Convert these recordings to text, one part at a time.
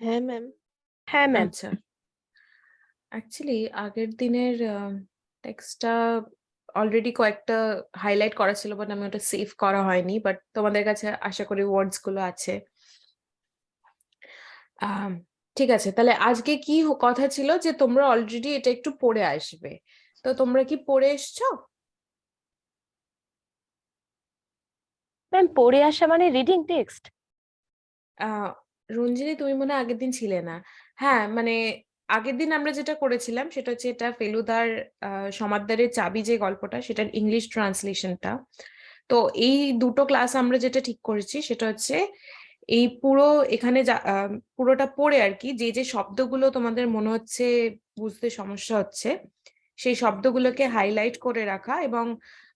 হ্যাঁ ম্যাম। হ্যাঁ ম্যাম। আচ্ছা, অ্যাকচুয়ালি আগের দিনের টেক্সটটা অলরেডি কয়েকটা হাইলাইট করা ছিল, বাট আমি ওটা সেভ করা হয়নি। বাট তোমাদের কাছে আশা করি ওয়ার্ডস গুলো আছে। আম, ঠিক আছে, তাহলে আজকে কি কথা ছিল যে তোমরা অলরেডি এটা একটু পড়ে আসবে, তো তোমরা কি পড়ে এসছো? ম্যাম পড়ে আসা মানে রিডিং টেক্সট? আহ রঞ্জিনী, তুমি মনে হয় আগের দিন ছিলে না। হ্যাঁ, মানে আগের দিন আমরা যেটা করেছিলাম সেটা হচ্ছে এটা ফেলুদার সমাদ্দারের চাবি যে গল্পটা, সেটার ইংলিশ ট্রান্সলেশনটা। তো এই দুটো ক্লাস আমরা যেটা ঠিক করেছি সেটা হচ্ছে এই পুরো এখানে পুরোটা পড়ে আর কি, যে যে শব্দগুলো তোমাদের মনে হচ্ছে বুঝতে সমস্যা হচ্ছে সেই শব্দগুলোকে হাইলাইট করে রাখা, এবং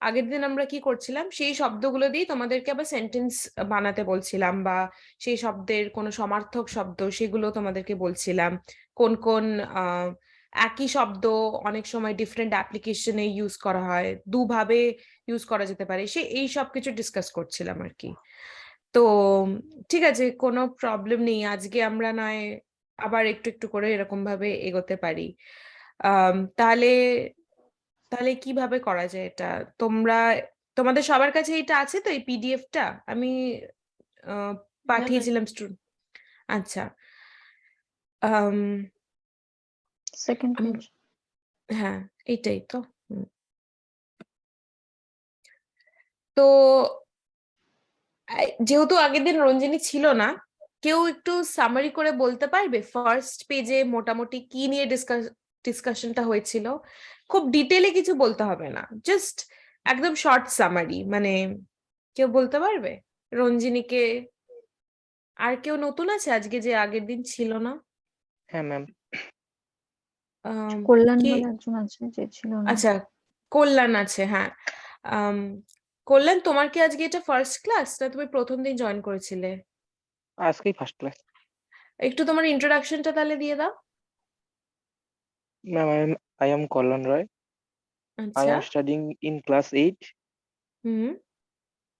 আগের দিন আমরা কি করছিলাম সেই শব্দগুলো দিয়ে তোমাদেরকে আবার সেন্টেন্স বানাতে বলছিলাম, বা সেই শব্দের কোনো সমার্থক শব্দ সেগুলো তোমাদেরকে বলছিলাম। কোন কোন একই শব্দ অনেক সময় ডিফারেন্ট অ্যাপ্লিকেশনে ইউজ করা হয়, দুভাবে ইউজ করা যেতে পারে, এই সব কিছু ডিসকাস করছিলাম আর কি। তো ঠিক আছে, কোনো প্রবলেম নেই, আজকে আমরা নয় আবার একটু একটু করে এরকম ভাবে এগোতে পারি। তাহলে তাহলে কিভাবে করা যায় এটা? তোমরা তোমাদের সবার কাছে এটা আছে তো, এই পিডিএফটা আমি আহ, হ্যাঁ ম্যাম। পাঠিয়েছিলাম স্টুডেন্ট। আচ্ছা। আম, সেকেন্ড পেজ। হ্যাঁ, এইটাই তো। হুম। তো যেহেতু আগের দিন রঞ্জিনী ছিল না, কেউ একটু সামারি করে বলতে পারবে ফার্স্ট পেজে মোটামুটি কি নিয়ে ডিসকাশনটা হয়েছিল? খুব ডিটেলে কিছু বলতে হবে না, জাস্ট একদম শর্ট সামারি, মানে কেউ বলতে পারবে? রঞ্জিনীকে, আর কেউ নতুন আছে আজকে যে আগের দিন ছিল না? হ্যাঁ ম্যাম। কল্যাণ কে? বলে একজন আছে যে ছিল না। আচ্ছা, কল্যাণ আছে, হ্যাঁ। আম, কল্যাণ, তোমার কি আজকে এটা ফার্স্ট ক্লাস না তুমি প্রথম দিন জয়েন করেছিলে? আজকেই ফার্স্ট ক্লাস। একটু তোমার ইন্ট্রোডাকশনটা তাহলে দিয়ে দাও। Ma'am, I am Kallan Roy. I আচ্ছা। am studying in class 8 hmm.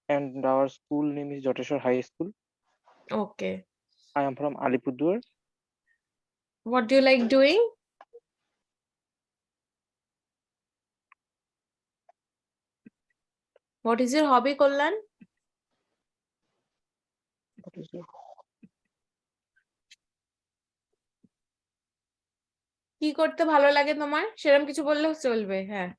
and our school name is Joteshwar High School. Okay. I am from Alipurduar. What do you like doing? What is your hobby, Kalyan? What is your- কি করতে ভালো লাগে তোমার, সেরকম কিছু বললেও চলবে, হ্যাঁ।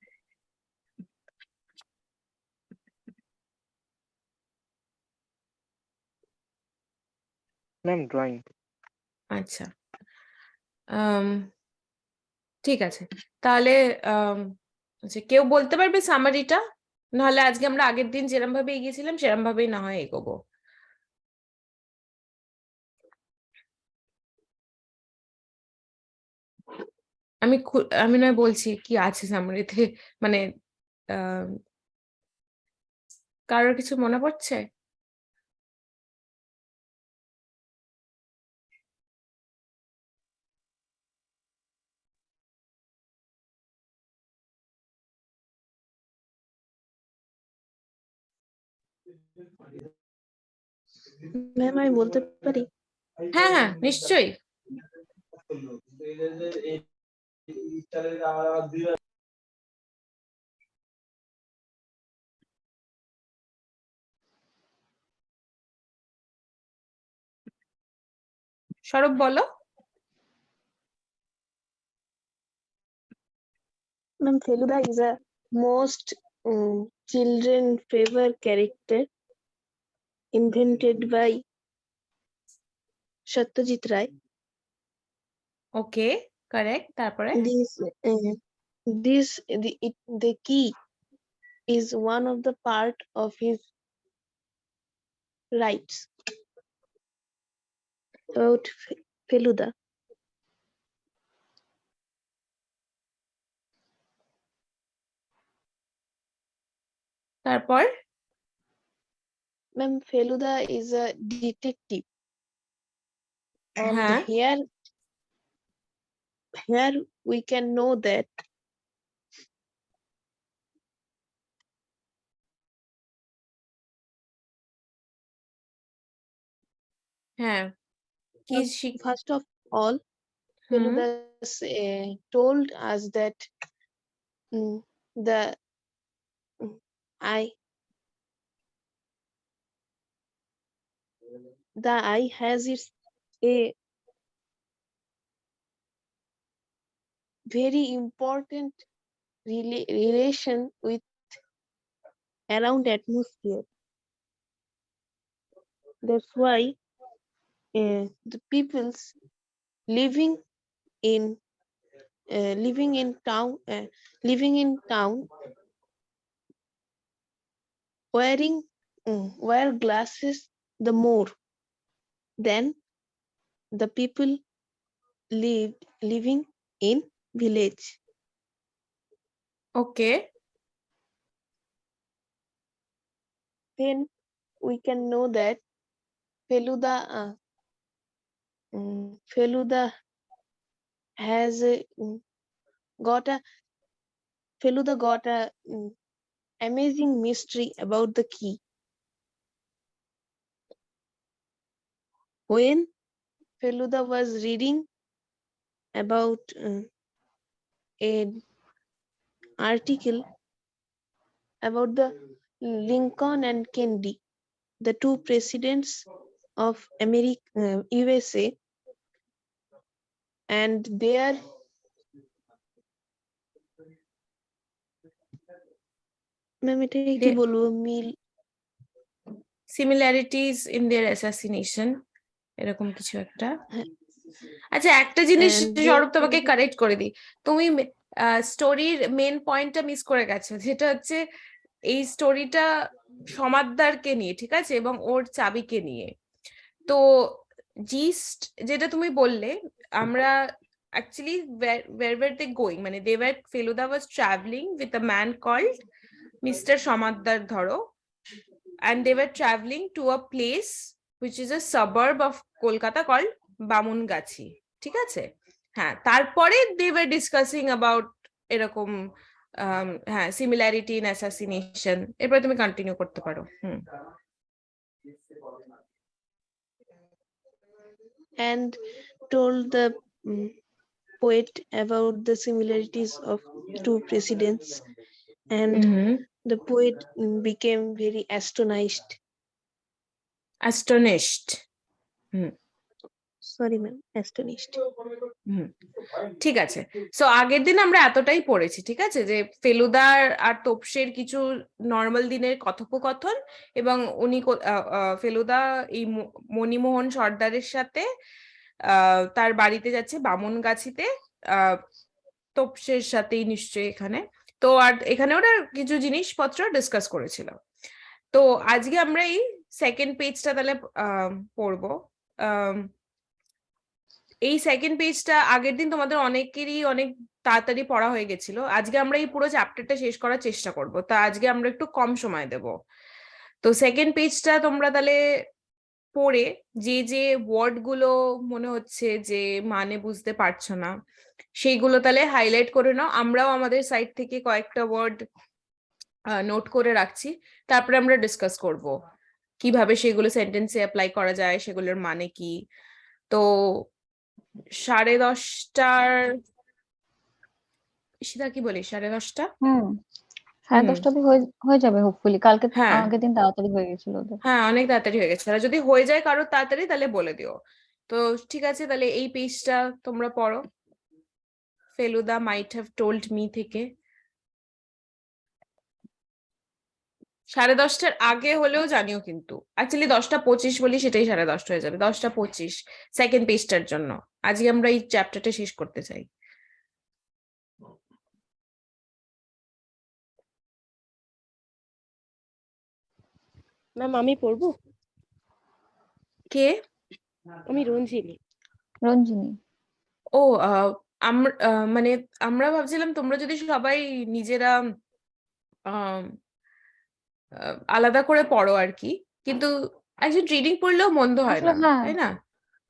Ma'am, drawing. আচ্ছা। আম, ঠিক আছে, তাহলে আম, আচ্ছা, কেউ বলতে পারবে সামারিটা? নাহলে আজকে আমরা আগের দিন যেরম ভাবে এগিয়েছিলাম সেরম ভাবেই না হয় এগোবো। আমি নয় বলছি কি আছে সামারিতে, মানে আহ কারোর কিছু মনে পড়ছে? ম্যাম আমি বলতে পারি? হ্যাঁ হ্যাঁ, নিশ্চয়ই। সৌরভ বলো। Ma'am Feluda is a most children favor character invented by Satyajit Ray. Okay, correct, তারপরে? The key is one of the part of his rights about Feluda. তারপর? Ma'am, Feluda is a detective, and হ্যাঁ here we can know that হ্যাঁ কি First of all, hmm Feluda told us that the eye has its a very important relation with around atmosphere. That's why the peoples living in living in town wear glasses the more than the people living in village. Okay Then we can know that Feluda Feluda has got a Feluda got a amazing mystery about the key. When Feluda was reading about an article about the Lincoln and Kennedy, the two presidents of USA, and their ma'am এটাকে কি They- বলবো মিল similarities in their assassination এরকম কিছু একটা হ্যাঁ। আচ্ছা একটা জিনিস And they- স্বরূপ তোমাকে কারেক্ট করে দিই তুমি স্টোরির মেন পয়েন্টটা মিস করে গেছো যেটা হচ্ছে এই স্টোরিটা সমাদদারকে নিয়ে ঠিক আছে এবং ওর চাবিকে নিয়ে তো জিস্ট যেটা তুমি বললে আমরা actually where were they going মানে Feluda was traveling with a man called Mr. Samaddar ধরো and they were traveling to a place which is a suburb of Kolkata called Bamungachi ঠিক আছে হ্যাঁ তারপরে they were discussing about এরকম হ্যাঁ similarity in assassination এরপরে তুমি continue করতে পারো and told the poet about the similarities of two presidents, and the poet became very astonished. Astonished Sorry ma'am, astonished. ঠিক আছে সো আগের দিন আমরা এতটাই পড়েছি ঠিক আছে যে ফেলুদার আর তোপসের কিছু নর্মাল দিনের কথোপকথন এবং উনি ফেলুদা এই মণিমোহন সর্দারের সাথে তার বাড়িতে যাচ্ছে বামনগাছিতে তোপসের সাথেই নিশ্চয়ই এখানে তো আর এখানে ওরা কিছু জিনিসপত্র ডিসকাস করেছিল তো আজকে আমরা এই সেকেন্ড পেজটা তাহলে পড়বো এই সেকেন্ড পেজটা আগের দিন তোমাদের অনেকেরই অনেক তাড়াতাড়ি পড়া হয়ে গেছিল আজকে আমরা এই পুরো চ্যাপ্টারটা শেষ করার চেষ্টা করব তা আজকে আমরা একটু কম সময় দেব তো সেকেন্ড পেজটা তোমরা তাহলে পড়ে যে যে ওয়ার্ড গুলো মনে হচ্ছে যে মানে বুঝতে পারছো না সেইগুলো তাহলে হাইলাইট করে নাও আমরাও আমাদের সাইড থেকে কয়েকটা ওয়ার্ড নোট করে রাখছি তারপরে আমরা ডিসকাস করব কিভাবে সেগুলো সেন্টেন্সে অ্যাপ্লাই করা যায় সেগুলোর মানে কি তো 10:30 ঈশিতা কি বলিস 10:30 10:30 অব্দি হয়ে যাবে হোপফুলি কালকে হ্যাঁ। আগের দিন তাড়াতাড়ি হয়ে গেছিল ওদের হ্যাঁ অনেক তাড়াতাড়ি হয়ে গেছে আর যদি হয়ে যায় কারোর তাড়াতাড়ি তাহলে বলে দিও তো ঠিক আছে তাহলে এই পেজটা তোমরা পড়ো Feluda might have told me থেকে 10:30 আগে হলেও জানিও কিন্তু অ্যাকচুয়ালি 10:25 বলি সেটাই 10:30 হয়ে যাবে 10:25 সেকেন্ড পেজটার জন্য আজকে আমরা এই চ্যাপ্টারটা শেষ করতে চাই ম্যাম আমি পড়বো কে আমি রঞ্জিনী ও আমরা মানে আমরা ভাবছিলাম তোমরা যদি সবাই নিজেরা আলাদা করে পড়ো আর কি কিন্তু একজন রিডিং পড়লেও মন্দ হয় আসলে না হ্যাঁ। তাই না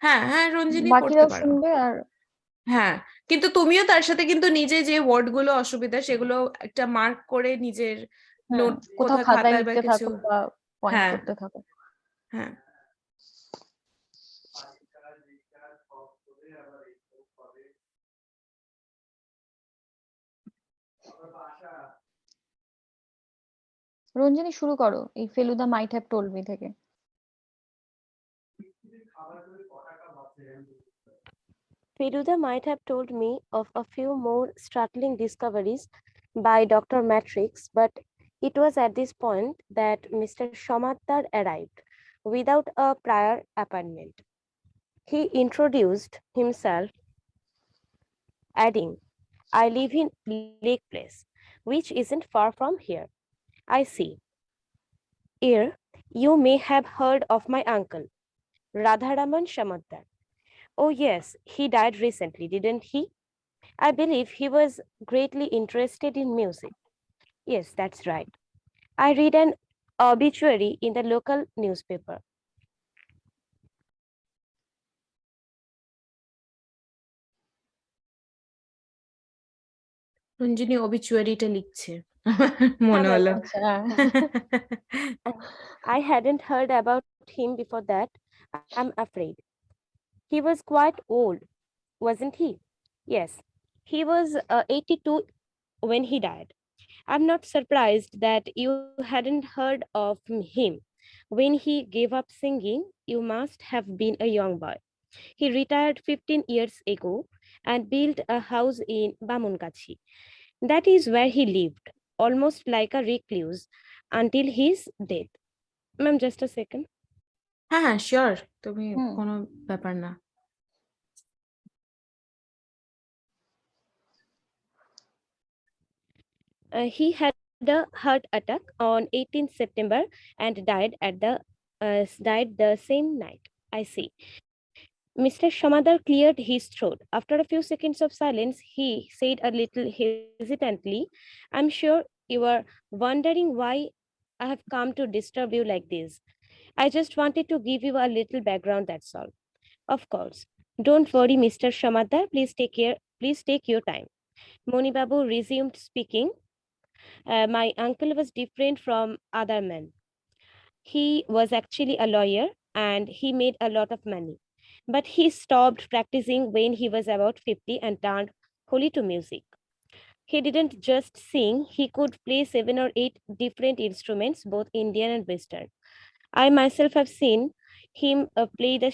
হ্যাঁ রঞ্জিনী পড়তে বাকিরাও পারো শুনবে আর হ্যাঁ কিন্তু তুমিও তার সাথে কিন্তু নিজে যে ওয়ার্ড গুলো অসুবিধা সেগুলো একটা মার্ক করে নিজের নোট কোথাও কোথাও খাতায় খাতায় বা লিখতে কিছু থাকো বা পয়েন্ট হ্যাঁ। করতে থাকো হ্যাঁ রঞ্জিনী শুরু করো এই Feluda might have told me থেকে। Feluda might have told me of a few more startling discoveries by Dr. Matrix, but it was at this point that Mr. Shomaddar arrived without a prior appointment. He introduced himself, adding, I live in Lake Place, which isn't far from here. I see. Here, you may have heard of my uncle, Radharaman Shomaddar. Oh, yes, he died recently, didn't he? I believe he was greatly interested in music. Yes, that's right. I read an obituary in the local newspaper. Ranjini obituaryটা লিখছে মনে ma'am. হলো আচ্ছা I hadn't heard about him before that, I'm afraid. He was quite old, wasn't he? Yes, he was 82 when he died. I'm not surprised that you hadn't heard of him. When he gave up singing, you must have been a young boy. He retired 15 years ago and built a house in Bamunkachi. That is where he lived, almost like a recluse, until his death. Ma'am, just a second. হ্যাঁ হ্যাঁ sure তুমি হুম কোনো ব্যাপার না He had a heart attack on 18th September and died the same night. I see. Mr. Shamadar cleared his throat. After a few seconds of silence, he said a little hesitantly, I'm sure you are wondering why I have come to disturb you like this. I just wanted to give you a little background, that's all. Of course. Don't worry, Mr. Shamadar. Please take your time. Monibabu resumed speaking. My uncle was different from other men. He was actually a lawyer and he made a lot of money. But he stopped practicing when he was about 50 and turned wholly to music. He didn't just sing, he could play 7 or 8 different instruments, both Indian and Western. I myself have seen him play the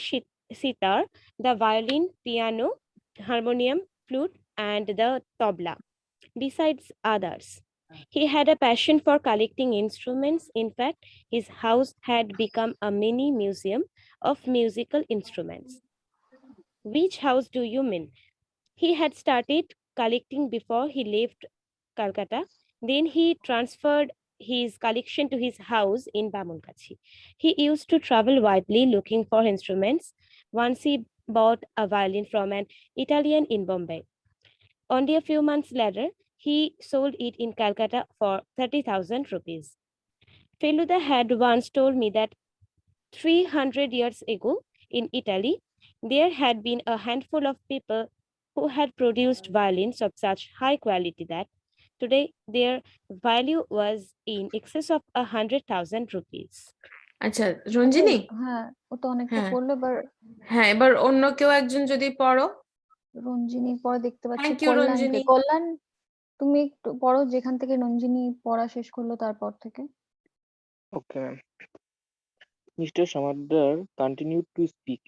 sitar, the violin, piano, harmonium, flute, and the tabla, besides others. He had a passion for collecting instruments. In fact, his house had become a mini museum of musical instruments. Which house do you mean? He had started collecting before he left Calcutta. Then he transferred his collection to his house in Bamunkachi. He used to travel widely looking for instruments. Once he bought a violin from an Italian in Bombay. Only a few months later, he sold it in Calcutta for 30,000 rupees. Feluda had once told me that 300 years ago in Italy, there had been a handful of people who had produced violins of such high quality that today their value was in excess of 100,000 rupees. আচ্ছা আচ্ছা রঞ্জিনী হ্যাঁ ও তো অনেকটা হ্যাঁ পড়লো এবার হ্যাঁ এবার অন্য কেউ একজন যদি পড়ো রঞ্জিনীর পরে দেখতে পাচ্ছি থ্যাংক ইউ কল্যাণকে। রঞ্জিনী কল্যাণ তুমি একটু পড়ো যেখান থেকে রঞ্জিনী পড়া শেষ করলো তারপর থেকে। Okay, ma'am. Mr. Shamadar continued to speak.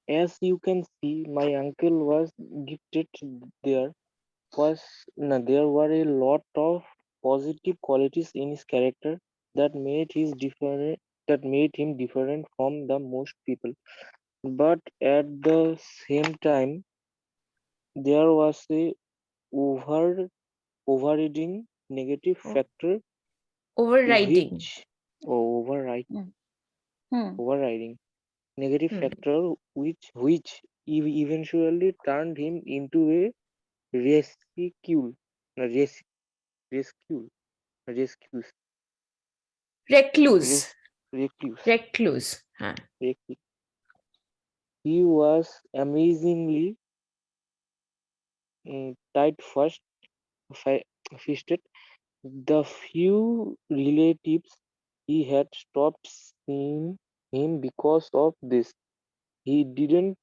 As you can see, my uncle was gifted. There there were a lot of positive qualities in his character that made him different from the most people. But at the same time, there was a over overriding negative Oh. factor overriding which override hmm overriding negative hmm factor which eventually turned him into a rescue res- rescue rescues রেক্লুজ res- recluse রেক্লুজ হ্যাঁ recluse. He was amazingly tight fisted. The few relatives he had stopped seeing him because of this. He didn't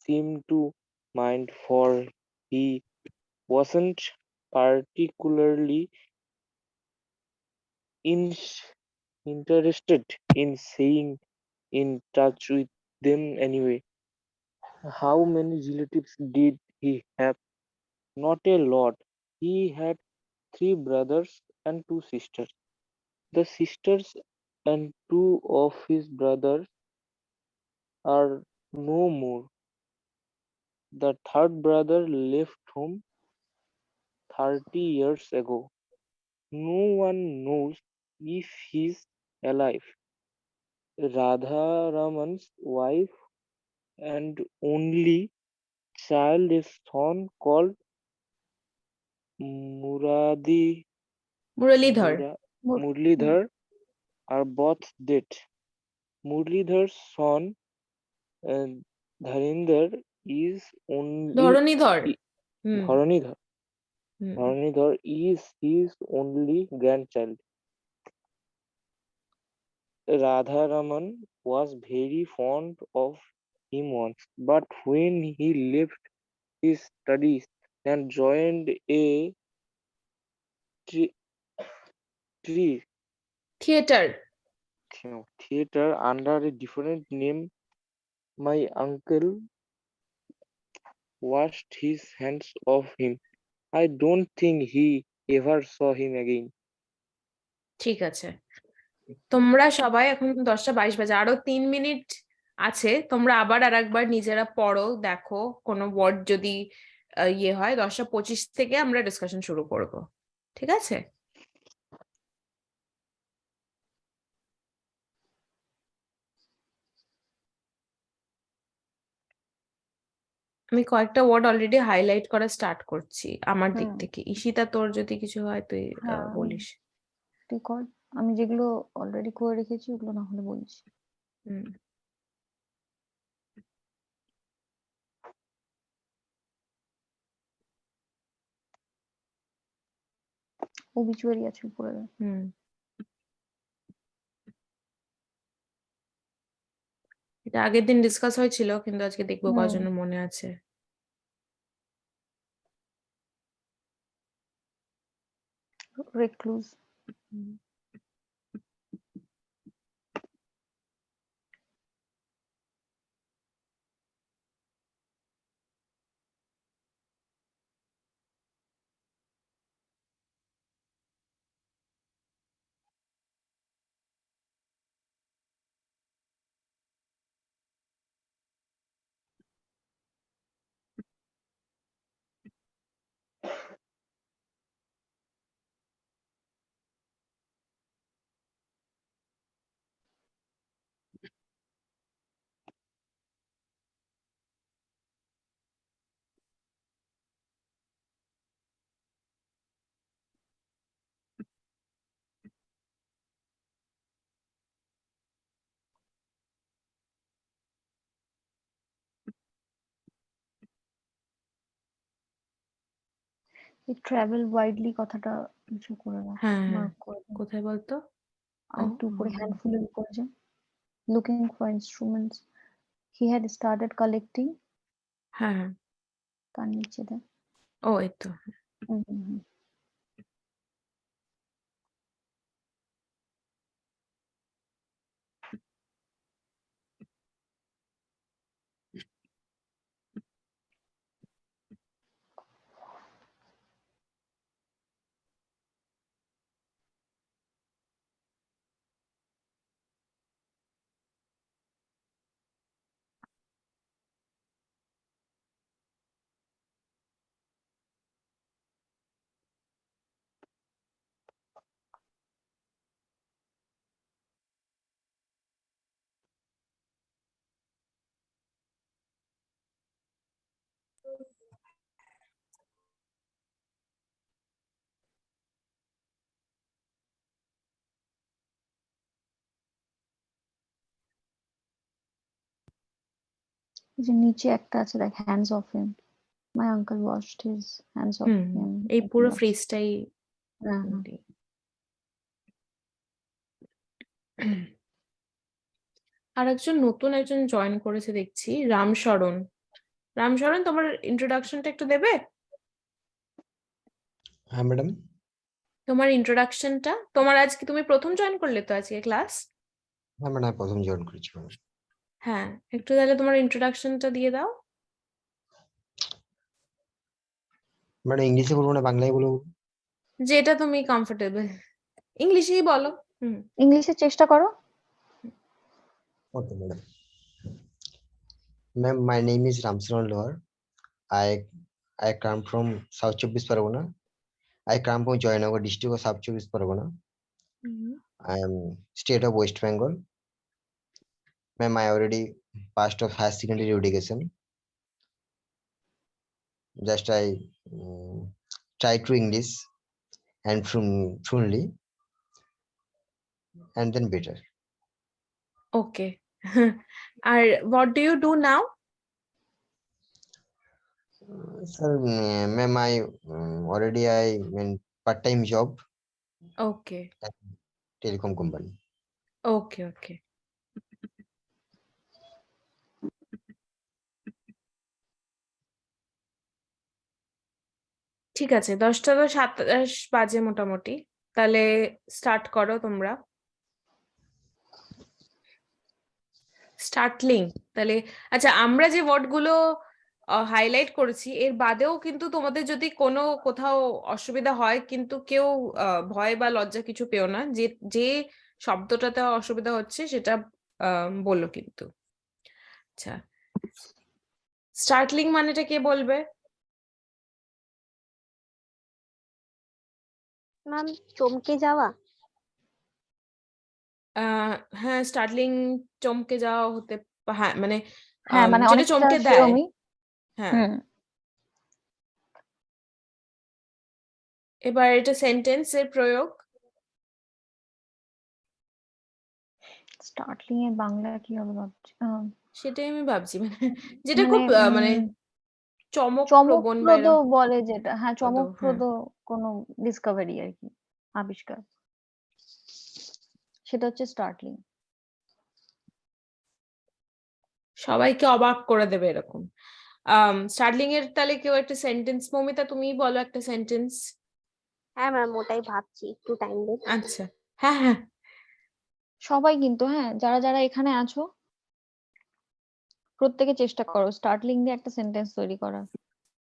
seem to mind, for he wasn't particularly in- interested in staying in touch with them anyway. How many relatives did he have? Not a lot. He had 3 brothers and 2 sisters. The sisters and 2 of his brothers are no more. The third brother left home 30 years ago. No one knows if he's alive. Radharaman's wife and only child is son called Muradi Muralidhar Mura, Mur- Murlidhar are both dead. Murlidhar's son uh, Dharinder is Dharanidhar i- hmm Dharanidhar. Hmm Dharanidhar is his only grandchild. Radharaman was very fond of him once, but when he left his studies and joined a tre- tree theatre theater under a different name, my uncle washed his hands off him. I don't think he ever saw him again. ঠিক আছে তোমরা সবাই এখন 10টা 22 বাজে আরো 3 minute আছে তোমরা আবার আরেকবার নিজেরা পড়ো দেখো কোনো ওয়ার্ড যদি ইয়ে হয় 10টা 25 থেকে আমরা ডিসকাশন শুরু করব ঠিক আছে আমি কয়েকটা ওয়ার্ড অলরেডি হাইলাইট করা স্টার্ট করছি আমার দিক হুম। থেকে ঈশিতা তোর যদি কিছু হয় তুই হ্যাঁ, বলিস তুই কর, আমি যেগুলো অলরেডি করে রেখেছি ওগুলো না হলে বলছি। হুম ওবিচুয়ারি আছে উপরে। হুম এটা আগের দিন ডিসকাস হয়েছিল কিন্তু আজকে দেখবো হুম। কজনের মনে আছে রেক্লুজ। হুম। এই ট্রাভেল ওয়াইডলি কথাটা কিছু করে রাখ, হ্যাঁ মার্ক করে দে। কোথায় বলতো আর একটু উপরে হ্যান্ডফুলের উপরে যে looking for instruments he had started collecting, হ্যাঁ হ্যাঁ তার নিচে দে। ও এই তো হুম হুম হুম। এই যে নিচে একটা আছে দেখ, hands off him, my uncle washed his hands of whom him. এই পুরো ফ্রেজটাই হ্যাঁ হ্যাঁ। আর একজন নতুন একজন জয়েন করেছে দেখছি রামশরণ রামশরণ, তোমার ইন্ট্রোডাকশনটা একটু দেবে? হ্যাঁ ম্যাডাম। তোমার ইন্ট্রোডাকশনটা, তোমার আজকে তুমি প্রথম জয়েন করলে তো আজকে ক্লাস? হ্যাঁ ম্যাডাম, প্রথম জয়েন করেছি ম্যাডাম। হ্যাঁ, একটু তাহলে তোমার ইন্ট্রোডাকশনটা দিয়ে দাও। ম্যাডাম ইংলিশে বলবো না বাংলায় বলবো? যেটা তুমি কমফোর্টেবল, ইংলিশেই বলো। ইংলিশে চেষ্টা করো। Okay madam. Ma'am, my name is Ram Charan লোহার. I come from South Chব্বিশ Pargona. I come from Joynagar district of South Chব্বিশ Pargona. I am state of West Bengal. Ma'am, I already passed of higher secondary education. Just I try to English and fluently and then better. Okay. R what do you do now? Sir, ma'am, I mean part-time job okay at telecom company. ওকে ওকে। ঠিক আছে, 10:27 বাজে মোটামুটি। তাহলে start করো তোমরা। স্টার্টলিং, তাহলে আচ্ছা, আমরা যে ওয়ার্ডগুলো হাইলাইট করেছি এর বাদেও কিন্তু তোমাদের যদি কোনো কোথাও অসুবিধা হয়, কিন্তু কেউ ভয় বা লজ্জা কিছু পেও না, যে যে শব্দটাতে অসুবিধা হচ্ছে সেটা বললো কিন্তু। আচ্ছা, স্টার্টলিং মানেটা কে বলবে? ম্যাম, চমকে যাওয়া। হ্যাঁ, স্টার্টলিং চমকে যাওয়া হতে হ্যাঁ, মানে হ্যাঁ, মানে যেটা অনেকটা চমকে দেয়। সেরমই। হ্যাঁ, হুম। এবার এটা সেন্টেন্সের প্রয়োগ। স্টার্টলিং এর বাংলা কি হবে ভাবছি। সেটাই আমি ভাবছি, মানে যেটা খুব মানে চমকপ্রবণ বা চমকপ্রদ এরকম বলে যেটা, হ্যাঁ হ্যাঁ। চমকপ্রদ কোনো ডিসকভারি আর কি, আবিষ্কার, সেটা হচ্ছে স্টার্টলিং। সবাইকে অবাক করে দেবে এরকম। স্টার্টলিং এর তাহলে কেউ একটা সেন্টেন্স, মৌমিতা তুমি বলো একটা সেন্টেন্স। হ্যাঁ ম্যাম, ওটাই ভাবছি, একটু টাইম দিন। আচ্ছা, হ্যাঁ হ্যাঁ, সবাই কিন্তু, হ্যাঁ যারা যারা এখানে আছো প্রত্যেকে চেষ্টা করো স্টার্টলিং দিয়ে একটা সেন্টেন্স তৈরি করার।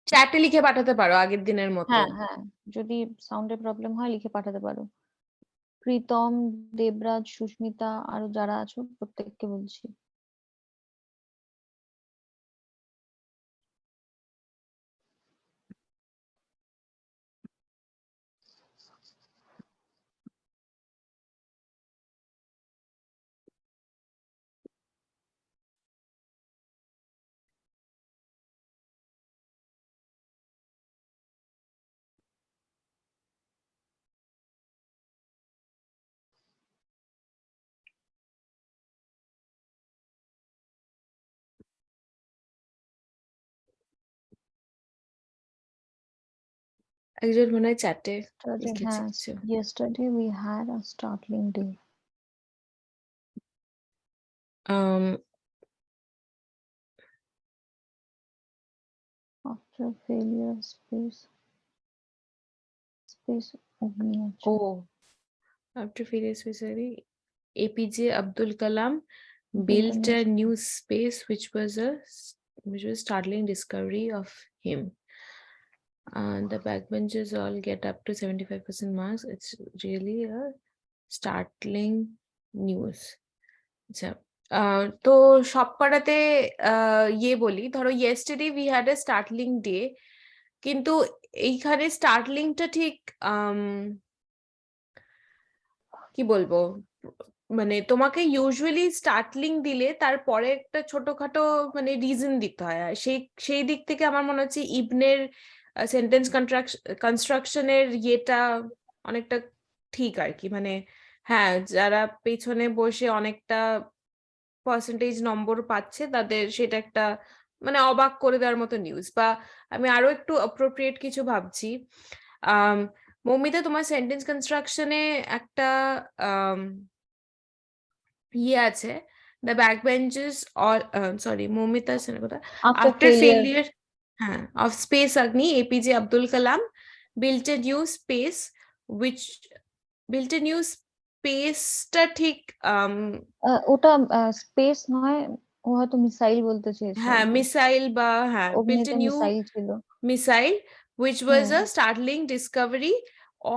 চ্যাটে লিখে পাঠাতে পারো আগের দিনের মতো। হ্যাঁ হ্যাঁ, যদি সাউন্ডের প্রবলেম হয় লিখে পাঠাতে পারো। প্রীতম, দেবরাজ, সুস্মিতা, আরো যারা আছো প্রত্যেককে বলছি। একজন মনে হয় চ্যাটে Yesterday, লিখেছে হ্যাঁ, কিছু। yesterday we had a startling day. After failure, space অগ্নি আছে। ও, after failure specially, APJ Abdul Kalam built a new space which was startling discovery of him. The backbenchers all get up to 75% marks. It's really a startling news. আচ্ছা, তো সব পাড়াতে বলি, ধরো yesterday we had a startling day, কিন্তু এইখানে স্টার্টলিংটা ঠিক কি বলবো, মানে তোমাকে ইউজুয়ালি স্টার্টলিং দিলে তারপরে একটা ছোটখাটো মানে রিজন দিতে হয়, আর সেই দিক থেকে আমার মনে হচ্ছে ইবনের সেন্টেন্স কনস্ট্রাকশনের ইয়েটা অনেকটা ঠিক আর কি। মানে হ্যাঁ, যারা পেছনে বসে অনেকটা পার্সেন্টেজ নম্বর পাচ্ছে তাদের সেটা একটা মানে অবাক করে দেওয়ার মতো নিউজ। বা আমি আরো একটু অ্যাপ্রোপ্রিয়েট কিছু ভাবছি। মৌমিতা, তোমার সেন্টেন্স কনস্ট্রাকশনে একটা ইয়ে আছে the backbenchers or sorry Momita Senegota After after failure. failure of Space Agni, APJ Abdul Kalam built a new space which built a new space টা ঠিক ওটা স্পেস নয়, ও হয়তো মিসাইল বলতে চেয়েছে হ্যাঁ আর কি। মিসাইল বা হ্যাঁ built অগ্নিতে a new মিসাইল ছিল। missile which was hmm. a startling discovery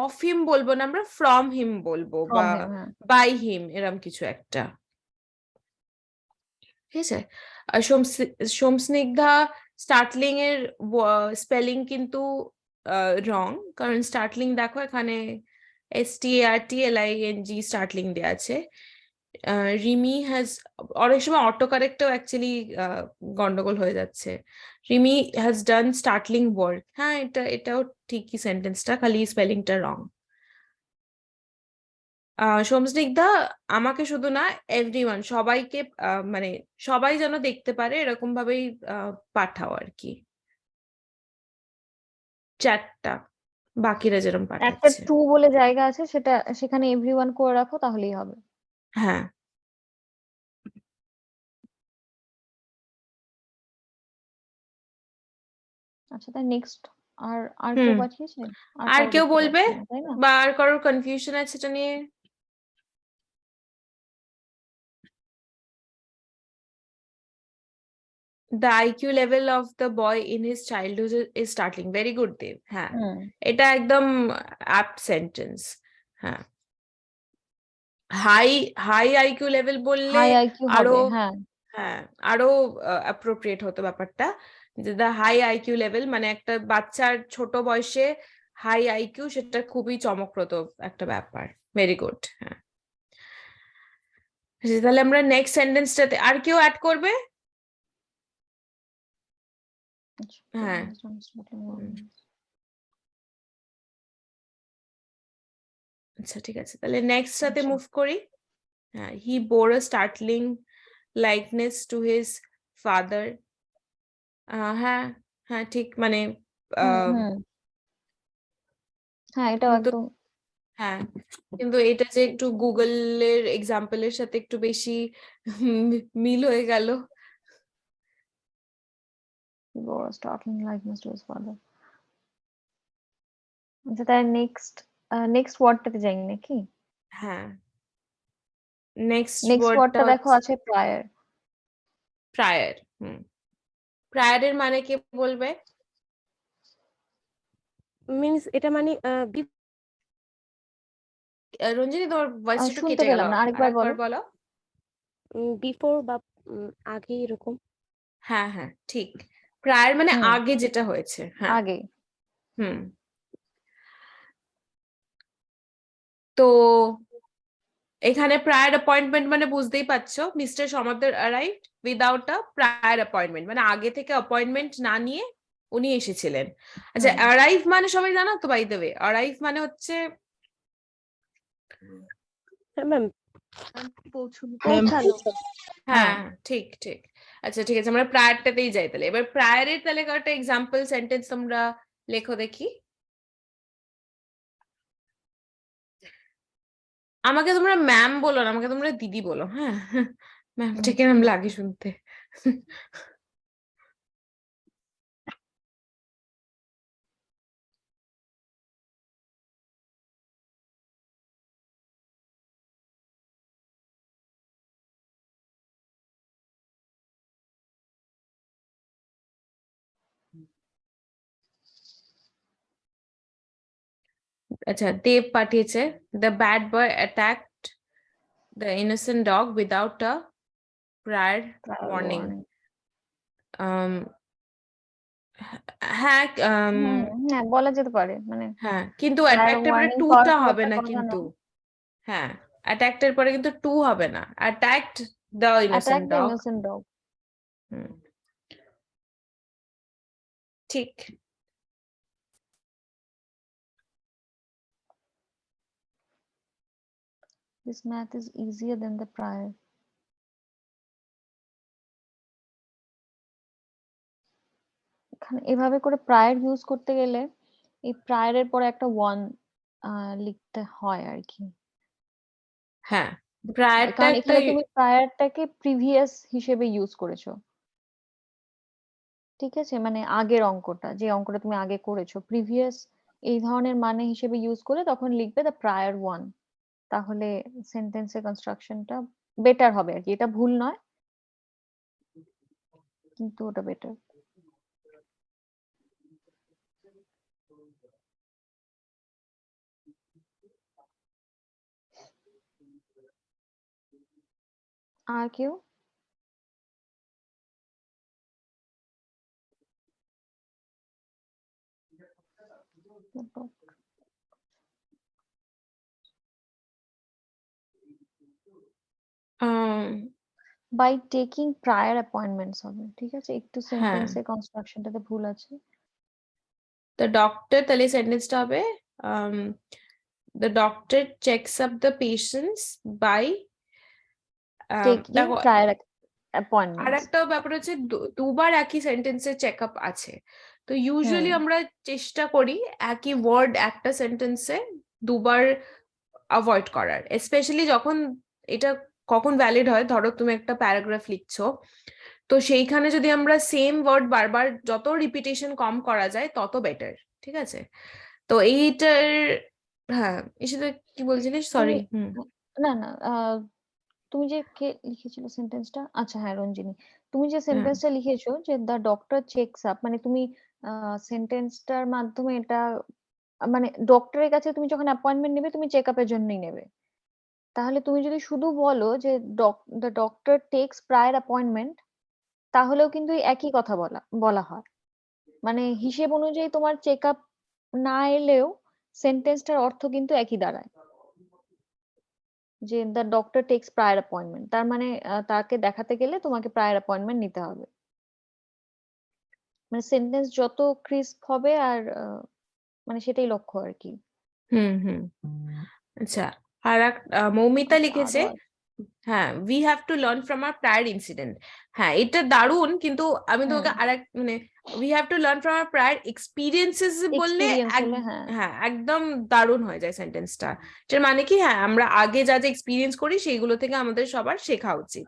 of him বলবো না আমরা from him বলবো From বা him, হ্যাঁ। by him এরম কিছু একটা ঠিক আছে। আর সোমস্নিগ্ধা স্টার্টলিং এর স্পেলিং কিন্তু রং, কারণ স্টার্টলিং দেখো এখানে STARTLING স্টার্টলিং দেওয়া আছে। রিমি হ্যাজ অনেক সময় অটো কারেক্টও অ্যাকচুয়ালি গন্ডগোল হয়ে যাচ্ছে। রিমি হ্যাজ ডান স্টার্টলিং ওয়ার্ক, হ্যাঁ এটাও ঠিকই সেন্টেন্সটা, খালি স্পেলিংটা রং। সোমস্নিগ্ধা আমাকে শুধু না এভরিওয়ান সবাইকে মানে সবাই যেন দেখতে পারে এরকম ভাবেই পাঠাও আর কি চ্যাটটা, বাকিরা যেরকম একটা পাঠাচ্ছে। টু বলে জায়গা আছে, সেটা সেখানে এভরিওয়ান করে রাখো, তাহলেই হবে। হ্যাঁ আচ্ছা, তাই নেক্সট আর কেউ হুম পাঠিয়েছে? আর কারো কেউ দেখতে বলবে পাচ্ছি না, তাই না? বা আর কারোর কনফিউশন আছে এটা নিয়ে? The IQ level of the boy in his childhood is startling. Very good, Dev. হ্যাঁ হুম। এটা একদম apt sentence. হ্যাঁ হাই IQ লেভেল বললে হাই আইকিউ আরো হবে, হ্যাঁ। হ্যাঁ আরো অ্যাপ্রোপ্রিয়েট হতো ব্যাপারটা, যে দা হাই আইকিউ লেভেল মানে একটা বাচ্চার ছোট বয়সে হাই আইকিউ, সেটা খুবই চমকপ্রদ একটা ব্যাপার। Very good. হ্যাঁ তাহলে আমরা নেক্সট সেন্টেন্সটাতে আর কেউ অ্যাড করবে? হ্যাঁ আচ্ছা ঠিক আছে, তাহলে নেক্সট সাথে আচ্ছা। মুভ করি। হ্যাঁ he bore a startling likeness to his father. হ্যাঁ হ্যাঁ ঠিক মানে হুম। হ্যাঁ, এটাও কিন্তু একদম হ্যাঁ কিন্তু এটা যে একটু গুগলের এক্সাম্পলের সাথে একটু বেশি মিল হয়ে গেল। bore a startling likeness to his father. আচ্ছা, তাই নেক্সট ওয়ার্ডটাতে যাই নাকি? হ্যাঁ নেক্সট নেক্সট ওয়ার্ডটা ওয়ার্ডটা দেখো হচ্ছে আছে প্রায়র। প্রায়র। প্রায়রের মানে কে বলবে? মিন্স এটা মানে রঞ্জিনী তোমার ভয়েসটা একটু শুনতে কেটে গেল, পেলাম না, আরেকবার আরেকবার বলো। বলো। বিফোর বা আগে এরকম। হ্যাঁ হ্যাঁ ঠিক, প্রায়র মানে হুম। আগে যেটা হয়েছে। হ্যাঁ আগে। হুম তো এখানে প্রায়র অ্যাপয়েন্টমেন্ট মানে বুঝতেই পারছো, mister Samaddar arrived without a prior appointment, মানে আগে থেকে অ্যাপয়েন্টমেন্ট না নিয়ে উনি এসেছিলেন। আচ্ছা হুম। অ্যারাইভ মানে সবাই জানো তো বাই দ্য ওয়ে, অ্যারাইভ মানে হচ্ছে হ্যাঁ ম্যাম, পৌঁছানো। হ্যাঁ ঠিক ঠিক। আচ্ছা ঠিক আছে, আমরা প্রায়রটাতেই যাই তাহলে। এবার প্রায়রের তাহলে একটা এক্সাম্পল সেন্টেন্স তোমরা লেখো দেখি। আমাকে তোমরা ম্যাম বলো না, আমাকে তোমরা দিদি বলো। হ্যাঁ ম্যামটাকে নাম লাগে শুনতে। আচ্ছা দেব পাঠিয়েছে, the bad boy attacked the innocent dog without a prior warning. হ্যাঁ হ্যাঁ, বলা যেতে পারে, মানে হ্যাঁ কিন্তু prior অ্যাটাকটের পরে warning পাওয়ার টুটা খুব হবে একটা না কথা কিন্তু। নয়। হ্যাঁ অ্যাটাকটের পরে কিন্তু টু হবে না, attacked the Attack innocent the dog. innocent dog. ঠিক। This math is easier than the prior. এখানে এভাবে করে প্রায়র ইউজ করতে গেলে এই প্রায়রের পরে একটা ওয়ান লিখতে হয় আর কি। হ্যাঁ প্রায়রটা কারণ একটা এখানে তুমি প্রায়রটাকে প্রিভিয়াস হিসেবে ইউজ করেছো, ঠিক আছে? মানে আগের অঙ্কটা, যে অঙ্কটা তুমি আগে করেছো, প্রিভিয়াস এই ধরনের মানে হিসেবে ইউজ করলে তখন লিখবে দ্য প্রায়র ওয়ান। তাহলে সেন্টেন্সের কনস্ট্রাকশনটা বেটার হবে আর কি। এটা ভুল নয়, কিন্তু ওটা বেটার। আর কেউ? বাই টেকিং প্রায়র অ্যাপয়েন্টমেন্টস হবে, ঠিক আছে? একটু হ্যাঁ, সেন্টেন্সের কনস্ট্রাকশনটাতে ভুল আছে। the doctor, তাহলে সেন্টেন্সটা হবে the doctor checks up the patients by taking দেখো প্রায়র আর অ্যাপয়েন্টমেন্টস। একটা ব্যাপার হচ্ছে দুবার একই সেন্টেন্সের চেক আপ আছে, তো ইউজুয়ালি আমরা চেষ্টা করি একই ওয়ার্ড একটা সেন্টেন্সে দুবার অ্যাভয়েড করার, স্পেশালি যখন এটা কখন ভ্যালিড হয়, ধরো তুমি একটা প্যারাগ্রাফ লিখছো, তো সেইখানে যদি আমরা সেম ওয়ার্ড বারবার যত রিপিটেশন কম করা যায় তত বেটার, ঠিক আছে? তো এইটার হ্যাঁ, এর সাথে কি বলছিলিস? সরি। না না, তুমি যে কে লিখেছিল সেন্টেন্সটা, আচ্ছা হ্যাঁ রঞ্জিনী, তুমি যে হ্যাঁ, সেন্টেন্সটা লিখেছো যে দ্য ডক্টর চেকস আপ, মানে তুমি সেন্টেন্সটার মাধ্যমে এটা মানে ডক্টরের কাছে তুমি যখন অ্যাপয়েন্টমেন্ট নেবে তুমি চেক আপের জন্যই নেবে। তাহলে তুমি যদি শুধু বলো যে the doctor takes prior appointment, তাহলেও কিন্তু এই একই কথা বলা বলা হয়। মানে হিসেব অনুযায়ী তোমার চেক আপ না এলেও সেন্টেন্সটার অর্থ কিন্তু একই দাঁড়ায়, যে the doctor takes prior appointment, তার মানে তাকে দেখাতে গেলে তোমাকে প্রায়র অ্যাপয়েন্টমেন্ট নিতে হবে। মানে সেন্টেন্স যত ক্রিস্প হবে আর মানে সেটাই লক্ষ্য আর কি। হুম। আচ্ছা, আর মৌমিতা আচ্ছা, লিখেছে, আরো আছে। হ্যাঁ, we have to learn from our prior incident. হ্যাঁ, এটা দারুণ, কিন্তু আমি তোমাকে মানে we have to learn from our prior experiences বললে এক্সপিরিয়েন্স হলে হ্যাঁ। হ্যাঁ একদম দারুণ হয়ে যায় সেন্টেন্সটা। এটার মানে কি, হ্যাঁ আমরা আগে যা যা এক্সপিরিয়েন্স করি সেইগুলো থেকে আমাদের সবার শেখা উচিত।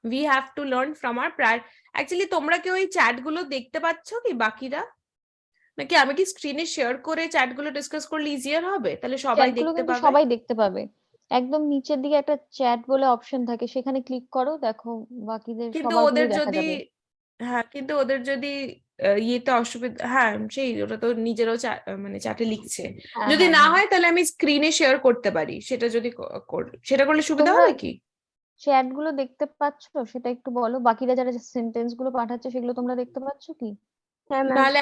We have to learn from our prior. Actually তোমরা কি ওই চ্যাট গুলো দেখতে পাচ্ছ কি বাকিরা, নাকি আমি কি স্ক্রিনে শেয়ার করে চ্যাট গুলো ডিসকাস করলে ইজিয়ার হবে, তাহলে সবাই চ্যাটগুলো দেখতে কিন্তু পাবে? সবাই দেখতে পাবে। একদম নিচের দিকে একটা চ্যাট বলে অপশন থাকে, সেখানে ক্লিক করো, দেখো বাকিদের কিন্তু সবারগুলোই ওদের দেখা যদি যাবে। হ্যাঁ, কিন্তু ওদের যদি ইয়েতে অসুবিধা, হ্যাঁ সেই ওটা তো নিজেরাও মানে চ্যাটে লিখছে, হ্যাঁ যদি হ্যাঁ না হ্যাঁ। হয় তাহলে আমি স্ক্রিনে শেয়ার করতে পারি, সেটা যদি সেটা করলে সুবিধা তোমরা হবে কি? চ্যাট গুলো দেখতে পাচ্ছ সেটা একটু বলো, বাকিরা যারা সেন্টেন্স গুলো পাঠাচ্ছে সেগুলো তোমরা দেখতে পাচ্ছ কি? হ্যাঁ ম্যাম। নাহলে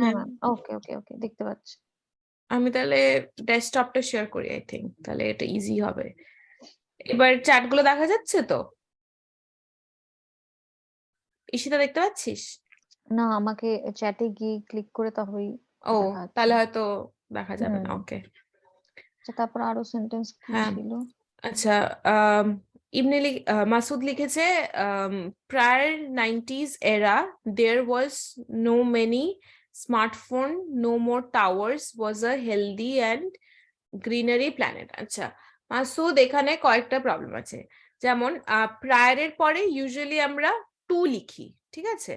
হ্যাঁ ম্যাম, ওকে ওকে ওকে, দেখতে পাচ্ছি। আমি তাহলে ডেস্কটপটা শেয়ার করি, আই থিঙ্ক তাহলে এটা ইজি হবে। এবার চ্যাট গুলো দেখা যাচ্ছে তো? ঈশিতা দেখতে পাচ্ছিস? না, আমাকে চ্যাটে গিয়ে ক্লিক করে তবেই ও, দেখা যাচ্ছে। তাহলে হয়তো দেখা যাবে না। ওকে, আচ্ছা, তারপর আরো সেন্টেন্স কি হ্যাঁ। ছিল? আচ্ছা, মাসুদ লিখেছে, prior 90s era there was no many smartphone, no more towers, was a healthy and greenery planet. আচ্ছা মাসুদ, এখানে কয়েকটা প্রবলেম আছে। যেমন প্রায়ারের পরে ইউজুয়ালি আমরা টু লিখি, ঠিক আছে?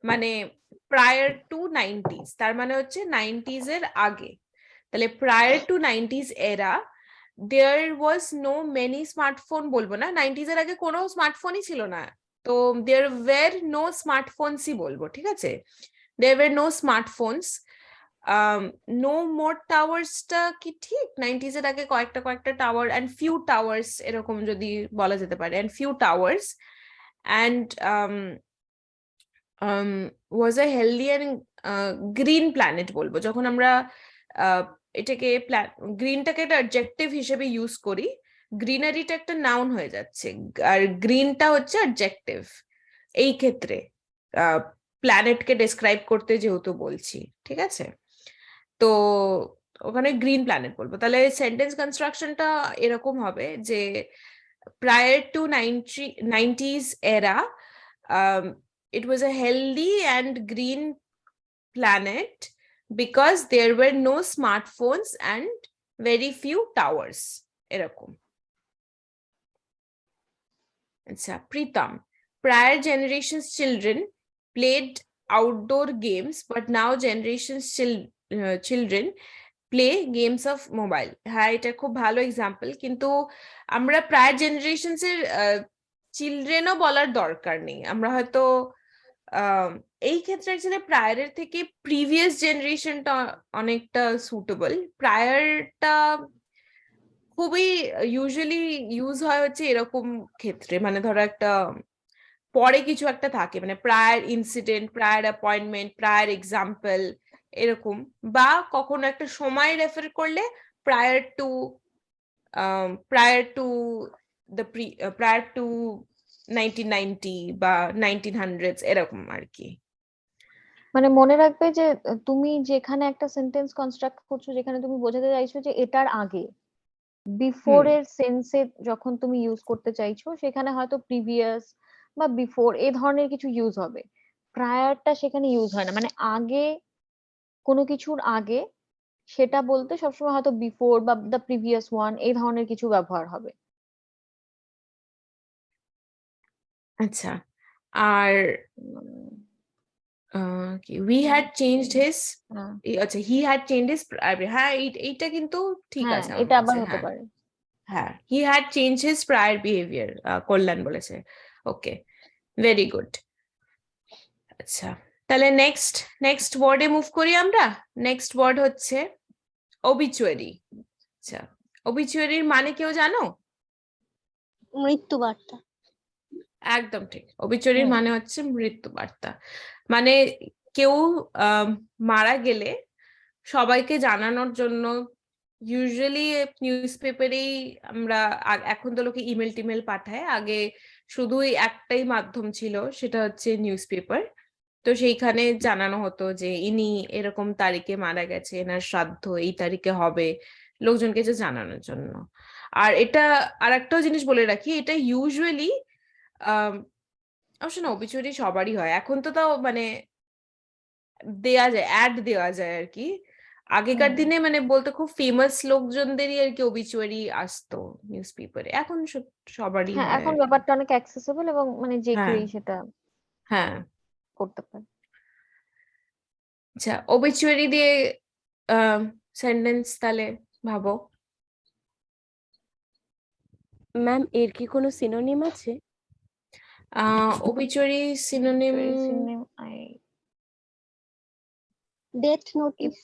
মানে প্রায়ার টু 90s, তার মানে হচ্ছে 90s এর আগে। তাহলে প্রায়ার টু 90s এরা দেয়ার ওয়াজ নো মেনি স্মার্টফোন বলবো না, 90s এর আগে কোনো স্মার্টফোনই ছিল না, তো দেয়ার ওয়্যার নো স্মার্টফোনসই বলবো, ঠিক আছে? There were no smartphones. No more টাওয়ার্সটা কি ঠিক? 90s এর আগে কয়েকটা টাওয়ার অ্যান্ড ফিউ টাওয়ার্স এরকম যদি বলা যেতে পারে, and few towers and was a healthy and green planet বলবো। যখন আমরা এটাকে গ্রিনটাকে একটা অ্যাডজেক্টিভ হিসেবে ইউজ করি, গ্রিনারিটা একটা নাউন হয়ে যাচ্ছে আর গ্রিনটা হচ্ছে অ্যাডজেক্টিভ এই ক্ষেত্রে, প্ল্যানেটকে ডেসক্রাইব করতে যেহেতু বলছি, ঠিক আছে? তো ওখানে গ্রিন প্ল্যানেট বলবো। তাহলে সেন্টেন্স কনস্ট্রাকশনটা এরকম হবে যে prior to 90s era, it was a healthy and green planet because there were no smartphones and very few towers, এরকম। আচ্ছা, Pritam, prior generations children played outdoor games but now generations children play games of mobile. হ্যাঁ, এটা খুব ভালো example, কিন্তু আমরা প্রায় generations এর চিলড্রেনও বলার দরকার নেই। আমরা হয়তো এই ক্ষেত্রে অ্যাকচুয়ালি প্রায়ারের থেকে প্রিভিয়াস জেনারেশনটা অনেকটা সুটেবল। প্রায়ারটা খুবই ইউজুয়ালি ইউজ হয় হচ্ছে এরকম ক্ষেত্রে, মানে ধরো একটা পরে কিছু একটা থাকে, মানে prior incident, prior appointment, prior example এরকম, বা কখনো একটা সময় রেফার করলে prior two prior two prior two 1990 বা 1900s এরকম আর কি। মানে মনে রাখবে যে তুমি যেখানে একটা সেন্টেন্স কনস্ট্রাক্ট করছো, যেখানে তুমি বোঝাতে চাইছো যে এটার আগে, বিফোর এর সেন্সে যখন তুমি ইউজ করতে চাইছো, সেখানে হয়তো প্রিভিয়াস বা বিফোর এই ধরনের কিছু ইউজ হবে। প্রায়ারটা সেখানে ইউজ হয় না, মানে আগে, কোনো কিছুর আগে, সেটা বলতে সবসময় হয়তো বিফোর বা দ্য প্রিভিয়াস ওয়ান এই ধরনের কিছু ব্যবহার হবে। আচ্ছা, আর উই হ্যাড চেঞ্জড হিজ, হ্যাঁ আচ্ছা হি হ্যাড চেঞ্জড হিজ, হ্যাঁ এইটা কিন্তু ঠিক হ্যাঁ, আছে আমার এটা আবার কাছে। হতে হ্যাঁ পারে। হ্যাঁ, he had change his prior behaviour, Kalyan বলেছে। Okay, very good. আচ্ছা, তাহলে নেক্সট ওয়ার্ডে মুভ করি আমরা। নেক্সট ওয়ার্ড হচ্ছে ওবিচুয়ারি। আচ্ছা, ওবিচুয়ারির মানে কেউ জানো? মৃত্যু বার্তা। একদম ঠিক, ওবিচুয়ারির হুম। মানে হচ্ছে মৃত্যু বার্তা। মানে কেউ মারা গেলে সবাইকে জানানোর জন্য ইউজুয়ালি নিউজ পেপারেই আমরা, এখন তো লোকে ইমেল টিমেল পাঠায়, আগে শুধুই একটাই মাধ্যম ছিল, সেটা হচ্ছে নিউজ পেপার। তো সেইখানে জানানো হতো যে ইনি এরকম তারিখে মারা গেছে, এনার শ্রাদ্ধ এই তারিখে হবে, লোকজনকে যে জানানোর জন্য। আর এটা আর একটাও জিনিস বলে রাখি, এটা ইউজুয়ালি অবশ্য না, অবিচুয়ারি সবারই হয় এখন, তো তাও মানে দেয়া যায়, অ্যাড দেওয়া যায় আর কি। আগেকার হুম। দিনে মানে বলতে খুব ফেমাস লোকজনদেরই আর কি ওবিচুয়ারি আসতো নিউজ পেপারে, এখন সবারই হ্যাঁ, হয় এখন আর কি। ব্যাপারটা অনেক অ্যাক্সেসিবল এবং মানে যে হ্যাঁ কেউই সেটা হ্যাঁ। করতে পারে। আচ্ছা, ওবিচুয়ারি দিয়ে সেন্টেন্স তাহলে ভাবো। ম্যাম, এর কি কোনো সিনোনিম আছে? ওবিচুয়ারি সিনোনিম, ডেথ নোটিস।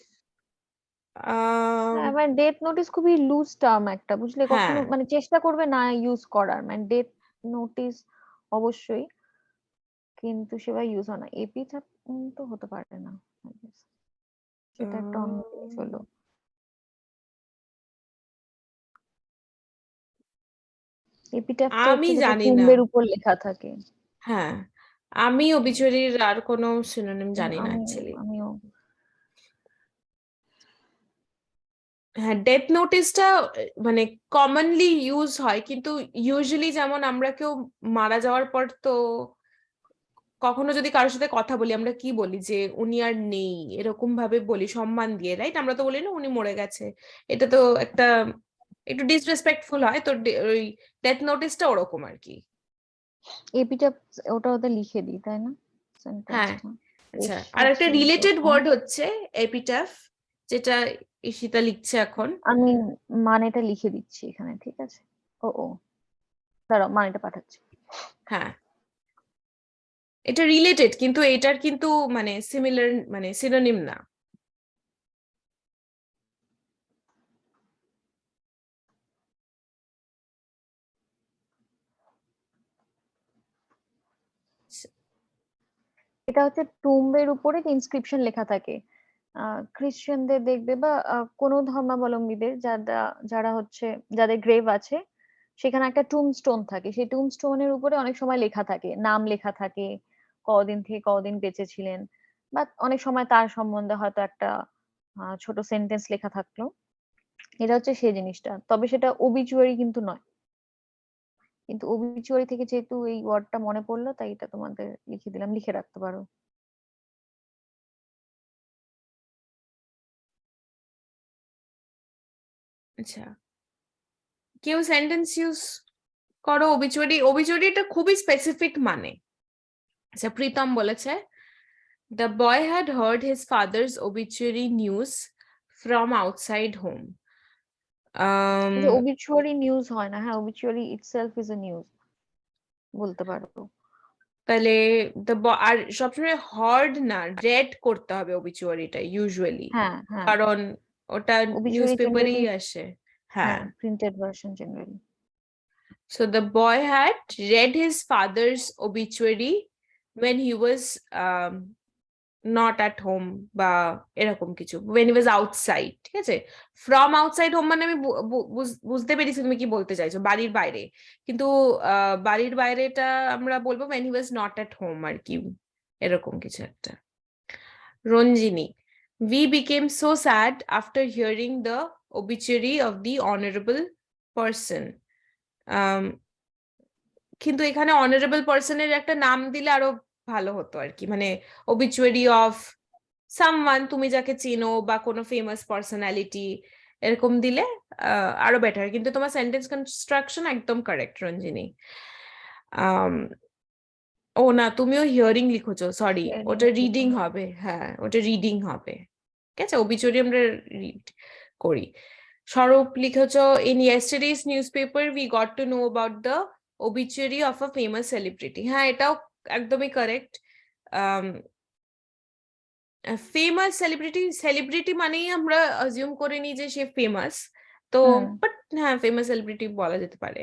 হ্যাঁ, মানে ডেথ নোটিস খুবই লুজ টার্ম একটা, বুঝলে, হ্যাঁ কখনো মানে চেষ্টা করবে না ইউজ করার। মানে ডেথ নোটিস অবশ্যই, কিন্তু সেভাবে ইউজ হয় না। এপিথ্যাপ তো হতে পারে না, I guess। সেটা একটা অন্য জিনিস হলো। এপিট্যাফ তো আমি হচ্ছে যেটা জানি না। টুম্বের উপর লেখা থাকে। হ্যাঁ, আমি ওবিচুয়ারির আর কোনো সিনোনিম জানি না আমি অ্যাকচুয়ালি। আমিও হ্যাঁ, ডেথ নোটিসটা মানে কমনলি ইউজ হয়, কিন্তু ইউজুয়ালি যেমন আমরা কেউ মারা যাওয়ার পর তো কখনো যদি কারোর সাথে কথা বলি, আমরা কি বলি যে উনি আর নেই, এরকম ভাবে বলি সম্মান দিয়ে, রাইট? আমরা তো বলি না উনি মরে গেছে, এটা তো একটা একটু ডিসরেসপেক্টফুল হয়। তো ওই ডেথ নোটিসটা ওরকম আর কি। এপিট্যাফ ওটা ওদের লিখে দিই, তাই না, হ্যাঁ। সেন্টেন্সটা? আচ্ছা, বেশ আর একটা আছে রিলেটেড লেখা। ওয়ার্ড হচ্ছে এপিটাফ, যেটা ঈশিতা লিখছে এখন। আমি মানেটা লিখে দিচ্ছি এখানে, ঠিক আছে? ও ও, দাঁড়াও, মানেটা পাঠাচ্ছি। হ্যাঁ, এটা রিলেটেড, কিন্তু এটার কিন্তু মানে সিমিলার, মানে সিনোনিম না। এটা হচ্ছে টুম্বের উপরে ইনস্ক্রিপশন লেখা থাকে। খ্রিস্টানদের দেখবে বা কোনো ধর্মাবলম্বীদের যারা যারা হচ্ছে, যাদের গ্রেভ আছে, সেখানে একটা টুমস্টোন থাকে। সেই টুমস্টোনের উপরে অনেক সময় লেখা থাকে, নাম লেখা থাকে, কদিন থেকে কদিন বেঁচে ছিলেন, বা অনেক সময় তার সম্বন্ধে হয়তো একটা ছোট সেন্টেন্স লেখা থাকলো। এটা হচ্ছে সেই জিনিসটা, তবে সেটা ওবিচুয়ারি কিন্তু নয়। কিন্তু ওবিচুয়ারি থেকে যেহেতু এই ওয়ার্ডটা মনে পড়লো, তাই এটা তোমাদের লিখে দিলাম, লিখে রাখতে পারো। আচ্ছা, কেউ সেন্টেন্স ইউজ করো obituary এটা খুবই স্পেসিফিক মানে। আচ্ছা, প্রীতম বলেছে the boy had heard his father's obituary news from outside home. যে obituary নিউজ হয় না, হ্যাঁ obituary itself is a news বলতে পারো। তাহলে আর সবসময় হার্ড না, রেড করতে হবে obituaryটা ইউজুয়ালি, হ্যাঁ হ্যাঁ, কারণ ওটা obituary নিউজ পেপারেই generally আসে। হ্যাঁ হ্যাঁ, printed version generally. so the boy had read his father's obituary when he was not at home বা এরকম কিছু, when he was outside, ঠিক আছে? from outside home মানে আমি বুঝতে পেরেছি তুমি কি বলতে চাইছো, বাড়ির বাইরে, কিন্তু বাড়ির বাইরেটা আমরা বলবো when he was not at home আর কি, এরকম কিছু একটা। Ranjini, we became so sad after hearing the obituary of the honorable person. কিন্তু এখানে অনারেবল পার্সনের একটা নাম দিলে আরো ভালো হতো আর কি, মানে obituary of someone তুমি যাকে চিনো বা কোনো ফেমাস পার্সোনালিটি এরকম দিলে আরো বেটার, কিন্তু তোমার সেন্টেন্স কনস্ট্রাকশন একদম কারেক্ট রঞ্জিনী। ও না, তুমিও হিয়ারিং লিখেছো, সরি, Hearing ওটা লিখেছো, রিডিং হ্যাঁ। হবে, হ্যাঁ ওটা রিডিং হবে, ঠিক আছে? obituary আমরা রিড করি। স্বরূপ লিখেছো in yesterday's newspaper we got to know about the obituary of a famous celebrity. হ্যাঁ এটাও একদমই কারেক্ট। ফেমাস সেলিব্রিটি মানেই আমরা অ্যাজিউম করে নিই যে সে ফেমাস, তো বাট হ্যাঁ ফেমাস সেলিব্রিটি বলা যেতে পারে।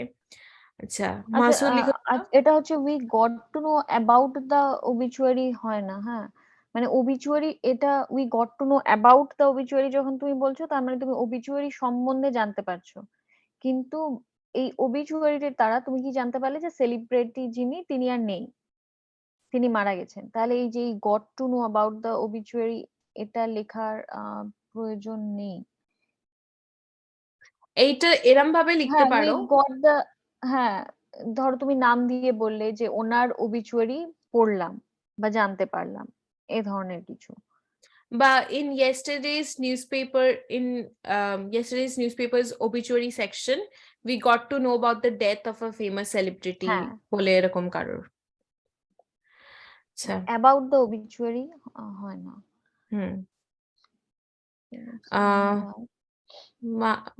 আচ্ছা, মাসুদ লিখো। এটা হচ্ছে we got to know about the obituary হয় না, হ্যাঁ মানে obituary এটা we got to know about the obituary যখন তুমি বলছো তার মানে তুমি obituary সম্বন্ধে জানতে পারছো, কিন্তু এই obituaryটির দ্বারা তুমি কি জানতে পারলে যে সেলিব্রিটি যিনি তিনি আর নেই, তিনি মারা গেছেন, তাহলে এই যে got to know about the obituary এটা লেখার প্রয়োজন নেই। এইটা এরম ভাবে লিখতে হ্যাঁ পারো, উই গট দ্য, হ্যাঁ ধরো তুমি নাম দিয়ে বললে যে ওনার obituary পড়লাম বা জানতে পারলাম, এই ধরনের কিছু। বা in yesterday's newspaper's obituary section we got to know about the death of a famous celebrity হ্যাঁ বলে এরকম কারোর। আচ্ছা, অ্যাবাউট দ্য obituary হয় না। হুম।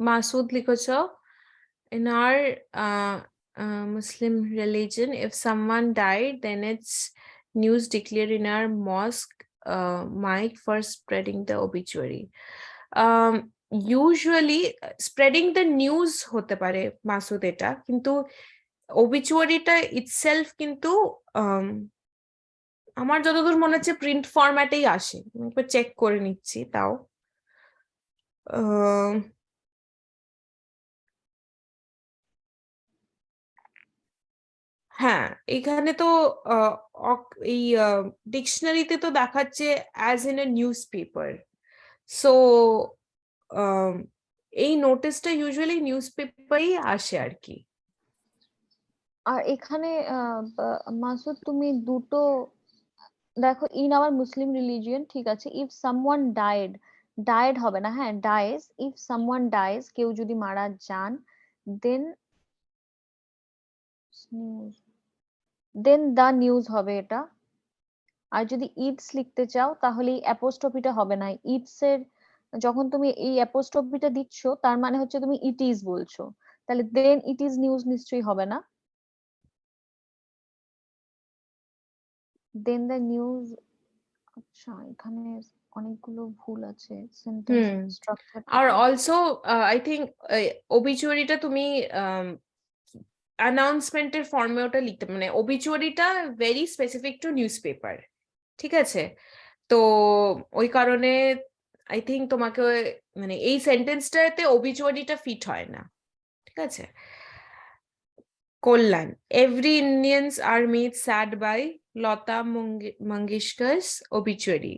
মাসুদ লিখেছো in our Muslim religion if someone died then it's news declared in our mosque mic for spreading the obituary. Usually spreading the news হতে পারে মাসুদ এটা, কিন্তু obituaryটা itself কিন্তু আমার যতদূর মনে হচ্ছে প্রিন্ট ফরম্যাটেই আসে, আমি একবার চেক করে নিচ্ছি তাও। হ্যাঁ এখানে তো এই ডিকশনারিতে তো দেখাচ্ছে as in a news paper, so এই নোটিশটা ইউজুয়ালি নিউজ পেপারেই আসে আর কি। আর এখানে মাসুদ তুমি দুটো দেখো, ইন আওয়ার মুসলিম রিলিজিয়ন, ঠিক আছে, ইফ সামওয়ান ডায়েড হবে না, হ্যাঁ ডাইজ, ইফ সামওয়ান ডাইজ কেউ যদি মারা যান, দেন দ্য নিউজ হবে এটা। আর যদি ইটস লিখতে চাও তাহলে এই অ্যাপোস্ট্রফিটা হবে না, ইটস এর যখন তুমি এই অ্যাপোস্ট্রফিটা দিচ্ছ তার মানে হচ্ছে তুমি ইট ইজ বলছো, তাহলে দেন ইট ইজ নিউজ নিশ্চয়ই হবে না, দেন দ্য নিউজ। আচ্ছা এখানে অনেকগুলো ভুল আছে সেন্টেন্স স্ট্রাকচার। আর অলসো আই থিঙ্ক obituaryটা তুমি অ্যানাউন্সমেন্টের ফর্মে ওটা লিখতে, মানে obituaryটা very specific to newspaper, ঠিক আছে? তো ওই কারণে আই থিঙ্ক তোমাকে মানে এই সেন্টেন্সটাতে obituaryটা ফিট হয় না, ঠিক আছে? Kalyan, every Indians are made sad by Lata মঙ্গেশকর's obituary.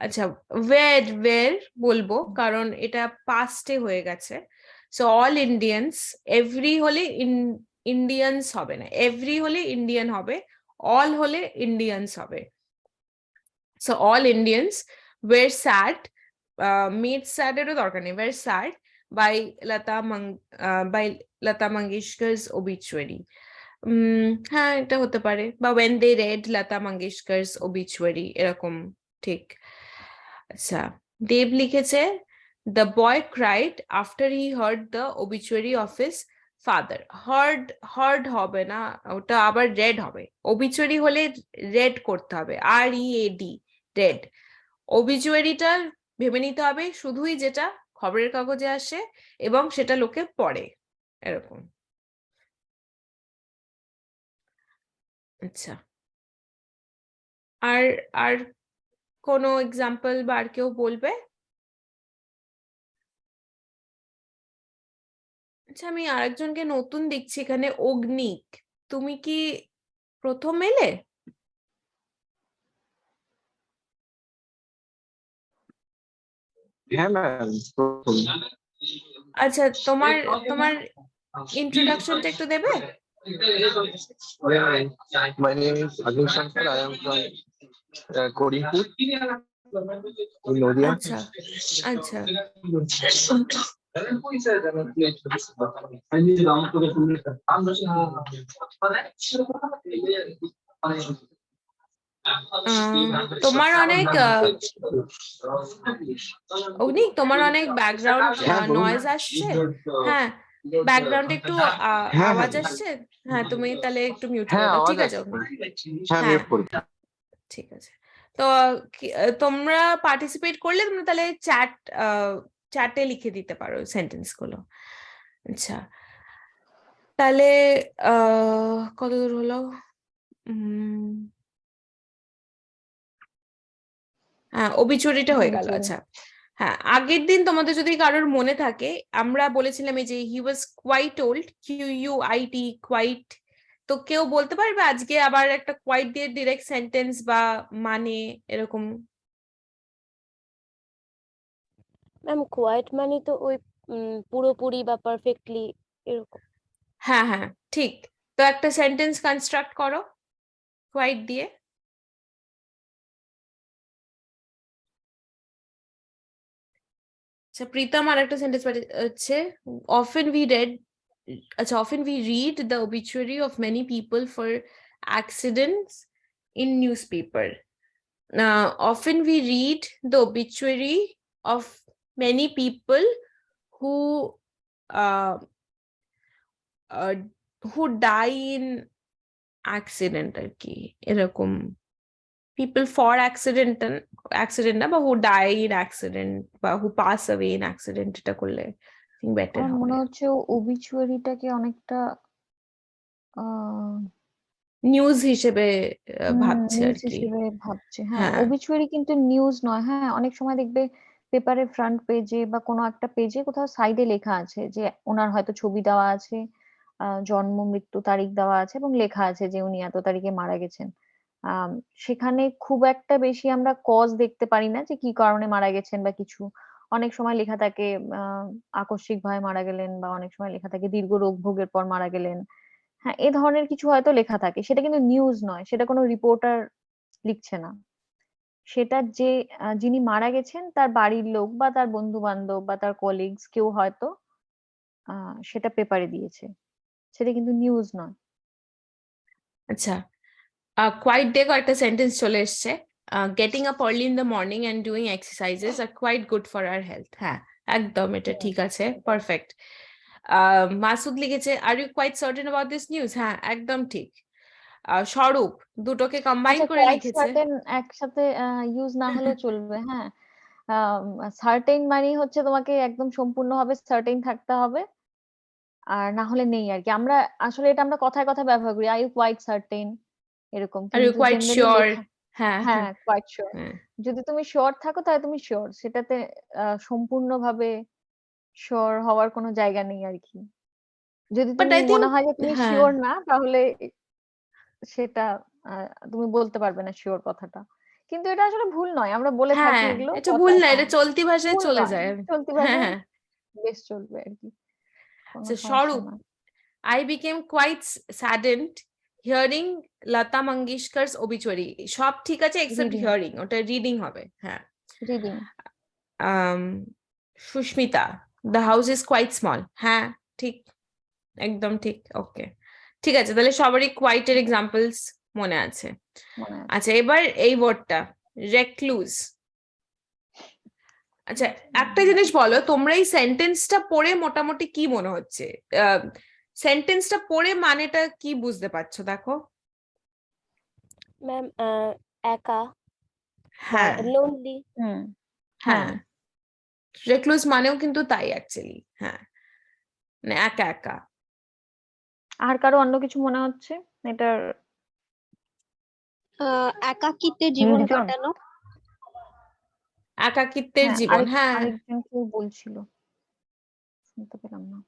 আচ্ছা, ওয়ের বলবো কারণ এটা পাস্টে হয়ে গেছে, সো অল ইন্ডিয়ানস, এভরি হলে ইন্ডিয়ানস হবে না, এভরি হলে ইন্ডিয়ান হবে, অল হলে ইন্ডিয়ানস হবে। So all Indians were sad, made sad এরও দরকার নেই, were sad by Lata Mangeshkar's obituary. হ্যাঁ এটা হতে পারে, বা when they read লতা মঙ্গেশকর's obituary এরকম, ঠিক। আচ্ছা, দেব লিখেছে the boy cried after he heard the obituary of his father. heard হবে না, ওটা আবার read হবে। obituary হলে read করতে হবে, READ, read। obituaryটা ভেবে নিতে হবে শুধুই যেটা খবরের কাগজে আসে এবং সেটা লোকে পড়ে, এরকম। আচ্ছা, আর আর কোনো এক্সাম্পল বা আর কেউ বলবে? আচ্ছা, আমি আরেকজনকে নতুন দেখছি এখানে, অগ্নিক। তুমি কি প্রথম এলে? হ্যাঁ ম্যাম, আচ্ছা, তোমার তোমার ইন্ট্রোডাকশনটা একটু দেবে? my name is Agni Shankar. I am from Kodingpur in Noida. আচ্ছা আচ্ছা তোমার অনেক অগ্নিক, তোমার অনেক ব্যাকগ্রাউন্ড হ্যাঁ, বলুন। নয়েজ আসছে। হ্যাঁ, ব্যাকগ্রাউন্ডে একটু হ্যাঁ, আওয়াজ হ্যাঁ। আসছে। হ্যাঁ, তুমি তাহলে একটু মিউট করে হ্যাঁ, দাও, আওয়াজ ঠিক আছে আসছে। অগ্নিক? হ্যাঁ, হ্যাঁ। মিউট করুন। ঠিক আছে, তো তোমরা পার্টিসিপেট করলে তোমরা তাহলে চ্যাটে লিখে দিতে পারো সেন্টেন্স গুলো। আচ্ছা, তাহলে কতদূর হলো? হ্যাঁ, obituary-টা হয়ে গেল। Obituary। আচ্ছা, হ্যাঁ, আগের দিন তোমাদের যদি কারোর মনে থাকে, আমরা বলেছিলাম এই যে he was quite old, QUIT, quite. তো কেউ বলতে পারবে আজকে আবার একটা কোয়াইট দিয়ে ডিরেক্ট সেন্টেন্স বা মানে এরকম? ম্যাম কোয়াইট মানে তো ওই পুরোপুরি বা পারফেক্টলি এরকম। হ্যাঁ হ্যাঁ ঠিক, তো একটা সেন্টেন্স কনস্ট্রাক্ট করো কোয়াইট দিয়ে। আচ্ছা, প্রীতম আর একটা সেন্টেন্স হচ্ছে often we read, আচ্ছা, often we read the obituary of many people for accidents in newspaper. Often we read the obituary of many people who uh, who die in accident আর কি, এরকম। people for accident না, বা who die in accident বা who pass away in accident, এটা করলে better আমার হবে। মনে হচ্ছে ওবিচুয়ারিটাকে অনেকটা নিউজ হিসেবে ভাবছে আর নিউজ কি। হিসেবে ভাবছে। হ্যাঁ, হ্যাঁ, ওবিচুয়ারি কিন্তু নিউজ নয়। হ্যাঁ, অনেক সময় দেখবে পেপারের ফ্রন্ট পেজে বা কোনো একটা পেজে কোথাও সাইডে লেখা আছে যে ওনার হয়তো ছবি দেওয়া আছে, জন্ম মৃত্যু তারিখ দেওয়া আছে এবং লেখা আছে যে উনি এত তারিখে মারা গেছেন। সেখানে খুব একটা বেশি আমরা কজ দেখতে পারি না যে কি কারণে মারা গেছেন বা কিছু। অনেক সময় লেখা থাকে আকস্মিক ভাবে মারা গেলেন, বা অনেক সময় লেখা থাকে দীর্ঘ রোগ ভোগের পর মারা গেলেন। হ্যাঁ, এ ধরনের কিছু হয়তো লেখা থাকে, সেটা কিন্তু নিউজ নয়, সেটা কোনো রিপোর্টার লিখছে না। সেটা যে যিনি মারা গেছেন তার বাড়ির লোক বা তার বন্ধু বান্ধব বা তার কলিগস কেউ হয়তো সেটা পেপারে দিয়েছে, সেটা কিন্তু নিউজ নয়। আচ্ছা, কোয়াইট ডে একটা সেন্টেন্স চলে এসছে, getting up early in the morning and doing exercises are quite good for our health. হ্যাঁ, একদম এটা ঠিক আছে, পারফেক্ট। মাসুদ লিখেছে are you quite certain about this news? হ্যাঁ, একদম ঠিক। স্বরূপ দুটোকে কম্বাইন আচ্ছা, করে কোয়াইট লিখেছে। সার্টেন একসাথে ইউজ না হলেও চলবে। হ্যাঁ, সার্টেন মানে হচ্ছে তোমাকে একদম সম্পূর্ণভাবে সার্টেন থাকতে হবে, আর না হলে নেই আর কি। আমরা আসলে এটা আমরা কথায় কথায় ব্যবহার করি, আর ইউ কোয়াইট সার্টেন এরকম, আর ইউ কিন্তু কোয়াইট জেনারেলি শিওর? লেখা। হ্যাঁ হ্যাঁ, কোয়াইট শিওর। হ্যাঁ। যদি তুমি শিওর থাকো তাহলে তুমি শিওর, সেটাতে সম্পূর্ণভাবে শিওর হওয়ার কোনো জায়গা নেই আর কি। যদি বাট তুমি আই থিঙ্ক, মনে হয় যে তুমি হ্যাঁ শিওর না, তাহলে সেটা তুমি বলতে পারবে না শিওর কথাটা। কিন্তু এটা আসলে ভুল নয়, আমরা বলে থাকি হ্যাঁ, এগুলো এটা ভুল কথায়। না, এটা হ্যাঁ, চলতি ভাষায় ভুল চলে নয়, যায়। চলতি হ্যাঁ ভাষায় হ্যাঁ। বেশ চলবে আর কি, কোনো আচ্ছা, সমস্যা স্বরূপ, নয়। I became quite saddened hearing Lata Mangeshkar's obituary. সব ঠিক আছে except রিডিং, hearing, ওটা রিডিং হবে। হ্যাঁ। Reading. Sushmita, the house is quite small. হ্যাঁ, ঠিক, একদম ঠিক। ওকে, ঠিক আছে, তাহলে সবারই কোয়াইটের এক্সাম্পলস মনে আছে। মনে আছে। আচ্ছা, এবার এই ওয়ার্ডটা রেক্লুজ। আচ্ছা, একটা জিনিস বলো, তোমরা এই সেন্টেন্সটা পড়ে মোটামুটি কি মনে হচ্ছে? সেন্টেন্সটা পড়ে মানেটা কি বুঝতে পারছো? দেখো। ম্যাম একা বা হ্যাঁ লোনলি। হুম, হ্যাঁ, রেক্লুজ মানেও কিন্তু তাই অ্যাকচুয়ালি। হ্যাঁ, মানে একা একা। আর কারো অন্য কিছু মনে হচ্ছে এটার? একাকিত্বে জীবন নির্জন? কাটানো। একাকিত্বের হ্যাঁ, জীবন, হ্যাঁ। আরেকজন কেউ বলছিল, শুনতে পেলাম না।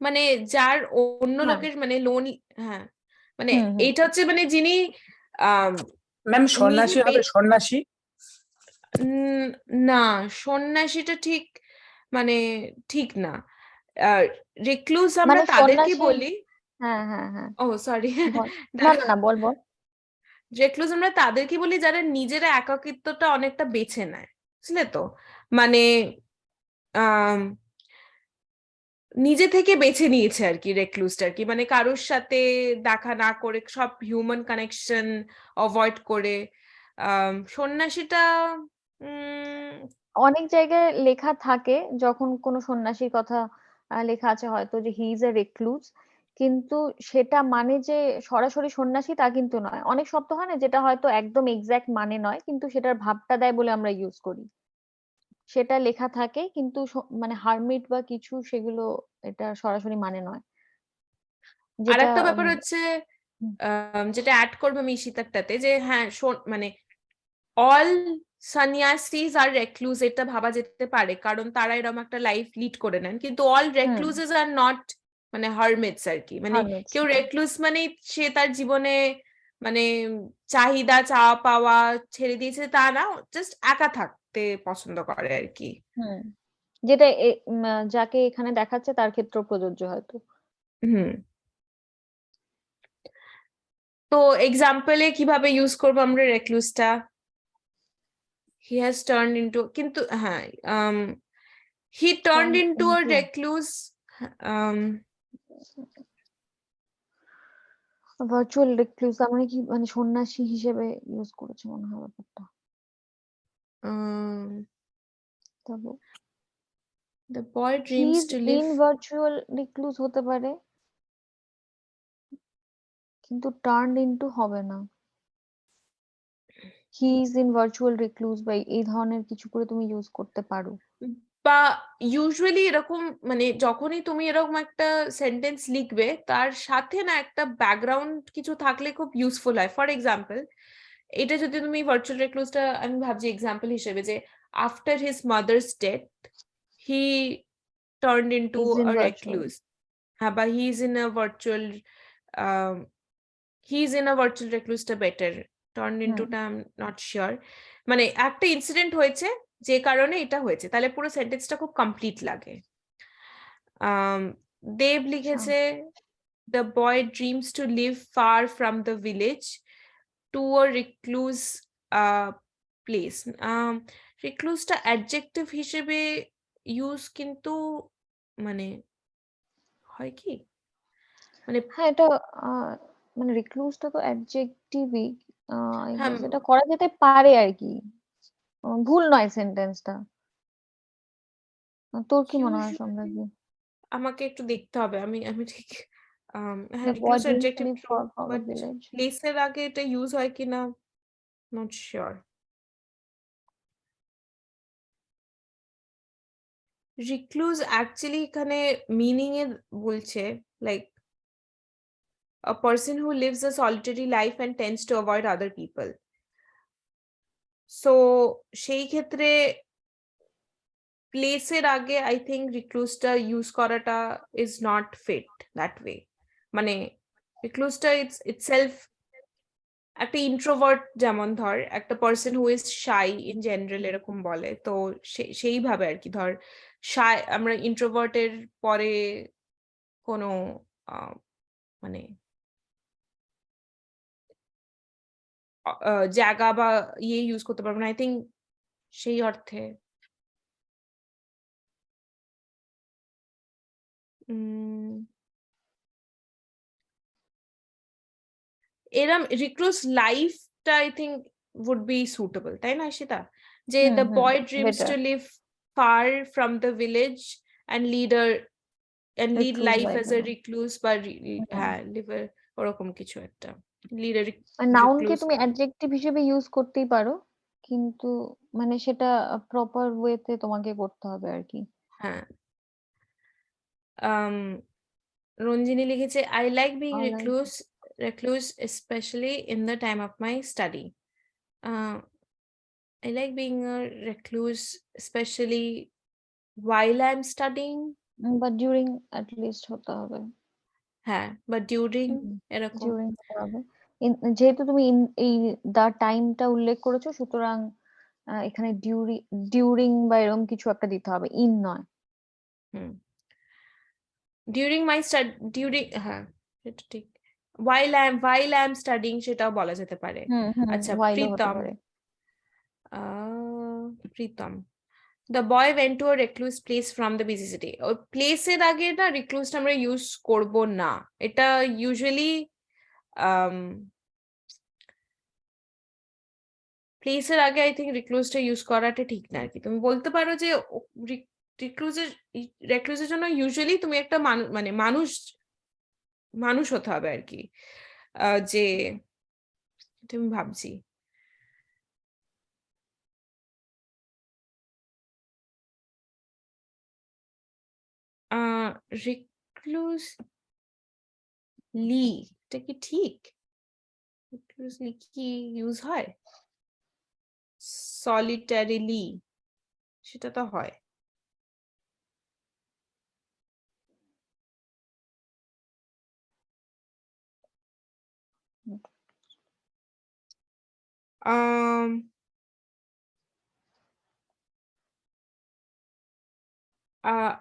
মানে যার অন্য হ্যাঁ। লোকের মানে লোন, হ্যাঁ, মানে হুম, হুম। এইটা হচ্ছে মানে যিনি ম্যাম সন্ন্যাসী হবে, সন্ন্যাসী। না, সন্ন্যাসীটা ঠিক মানে ঠিক না। রিক্লুজ আমরা মানে তাদেরকে সন্ন্যাসী। বলি। হ্যাঁ, হ্যাঁ, হ্যাঁ, ও সরি, বল। না, না, না, বল, বল। রেক্লুজ আমরা তাদেরকে বলি যারা নিজেরা একাকিত্বটা অনেকটা বেছে নেয়, বুঝলে তো? মানে আহ নিজে থেকে বেছে নিয়েছে আর কি রেক্লুজটা, আর কি মানে কারোর সাথে দেখা না করে, সব হিউম্যান কানেকশন অ্যাভয়েড করে। সন্ন্যাসীটা অনেক জায়গায় লেখা থাকে, যখন কোনো সন্ন্যাসীর কথা লেখা আছে হয়তো যে হি ইজ এ রেক্লুজ, কিন্তু সেটা মানে যে সরাসরি সন্ন্যাসী তা কিন্তু নয়। অনেক শব্দ হয় না যেটা হয়তো একদম এক্সাক্ট মানে নয়, কিন্তু সেটার ভাবটা দেয় বলে আমরা ইউজ করি। সেটা লেখা থাকে, কিন্তু মানে হারমিট বা কিছু সেগুলো এটা সরাসরি মানে নয়। আর যেটা একটা ব্যাপার হচ্ছে হুম, যেটা অ্যাড করবো আমি শীতারটাতে, যে হ্যাঁ মানে অল সন্ন্যাসীজ আর রেক্লুজ এটা ভাবা যেতে পারে, কারণ তারা এরকম একটা লাইফ লিড করে নেন, কিন্তু অল রেক্লুজেস আর নট মানে হারমিটস আর কি। মানে hermits, কেউ হ্যাঁ। রেক্লুজ মানে সে তার জীবনে মানে চাহিদা চাওয়া পাওয়া ছেড়ে দিয়েছে তা না, জাস্ট একা থাকতে পছন্দ করে আর কি। হুম, যেটা যাকে এখানে দেখাচ্ছে তার ক্ষেত্রেও প্রযোজ্য হয়তো। হুম। তো এক্সাম্পলে কিভাবে ইউজ করবো আমরা রেক্লুজটা? হি হ্যাজ টার্ন ইনটু, কিন্তু হ্যাঁ he turned Turned into a into recluse. um virtual recluse, তার মানে কি, মানে সন্ন্যাসী হিসেবে ইউজ করেছে মনে হয় ব্যাপারটা। um, তবে the boy he dreams is to in live. Virtual recluse হতে পারে, কিন্তু টার্নড ইনটু হবে না। He is in virtual recluse বা এই ধরনের কিছু করে তুমি ইউজ করতে পারো। বা ইউজুয়ালি এরকম মানে যখনই তুমি এরকম একটা সেন্টেন্স লিখবে তার সাথে না একটা ব্যাকগ্রাউন্ড কিছু থাকলে খুব ইউজফুল হয়। ফর এক্সাম্পল, এটা যদি তুমি ভার্চুয়াল রিক্লুজটা আমি ভাবছি এক্সাম্পল হিসেবে, যে after his mother's death he turned into is in a virtual. Recluse. হ্যাঁ, বা he is in a virtual, he is in a virtual রেক্লুজটা বেটার, টার্ন ইনটুটা আই এম নট শিওর। মানে একটা ইনসিডেন্ট হয়েছে যে কারণে এটা হয়েছে, তাহলে পুরো সেন্টেন্সটা খুব কমপ্লিট লাগে। দেব লিখেছে the boy dreams to live far from the village to a recluse place. রিক্লুজটা অ্যাডজেক্টিভ হিসেবে ইউজ, কিন্তু মানে হয় কি মানে হ্যাঁ, এটা আহ, মানে রিক্লুজটা তো অ্যাডজেক্টিভই। হ্যাঁ এটা করা যেতে পারে আর কি। ভুল নয় সেন্টেন্সটা। তোর কি মনে হয় সম্রাজ্ঞী? আমাকে একটু দেখতে হবে, আমি আমি ঠিক হ্যাঁ The boy রিক্লুজ dreams to adjective live true, far from the but village. প্লেসের আগে এটা ইউজ হয় কিনা নট শিওর। রিক্লুজ অ্যাকচুয়ালি এখানে মিনিং এ বলছে like a person who lives a solitary life and tends to avoid other people. So সেই ক্ষেত্রে প্লেসের আগে আই থিঙ্ক রিক্লুজটা ইউজ করাটা is not fit that way. মানে রিক্লুজটা ইটসেলফ একটা ইন্ট্রোভার্ট, যেমন ধর একটা person who is shy in general এরকম বলে, তো সেইভাবে আর কি। ধর শাই, আমরা ইন্ট্রোভার্টের পরে কোনো মানে জায়গা বা ইয়ে ইউজ করতে পারবো না, আই থিঙ্ক সেই অর্থে। এরম রিক্লুস লাইফটা I think would be suitable, তাই না ঈশিতা? যে হুম the hmm boy dreams better to live far from the village and lead রিক্লুজ life life as a recluse বা হ্যাঁ live ওরকম কিছু একটা lead a নাউনকে recluse তুমি অ্যাডজেক্টিভ হিসেবে ইউজ করতেই পারো, কিন্তু মানে সেটা প্রপার ওয়েতে তোমাকে করতে হবে আর কি। হ্যাঁ। রঞ্জিনী লিখেছে I like being I like recluse especially in the time of my study. I like being a recluse especially while I'm studying. But during at least হতে হবে। হ্যাঁ, but during এরকম। ডিউরিং হতে হবে। যেহেতু তুমি এই দা টাইমটা উল্লেখ করেছো, সুতরাং এখানে ডিউরিং বা এরকম কিছু একটা দিতে হবে, ইন নয়। during my হ্যাঁ সেটা ঠিক। while I'm studying সেটাও বলা যেতে পারে। আচ্ছা, while হতে প্রীতম পারে। Pritam the boy went to a recluse place from the busy city. ওই প্লেসের আগে না রিক্লুজটা আমরা ইউজ করব না, এটা ইউজুয়ালি প্লেসের আগে আই থিঙ্ক রিক্লুজটা ইউজ করাটা ঠিক না আর কি। তুমি বলতে পারো যে রেক্লুজের জন্য ইউজুয়ালি তুমি একটা মানে মানুষ হতে হবে আর কি, যে তুমি ভাবছি রিক্লুজ লি, এটা কি ঠিক? রিক্লুজ লি কি ইউজ হয়? সলিটারিলি সেটা তো হয়।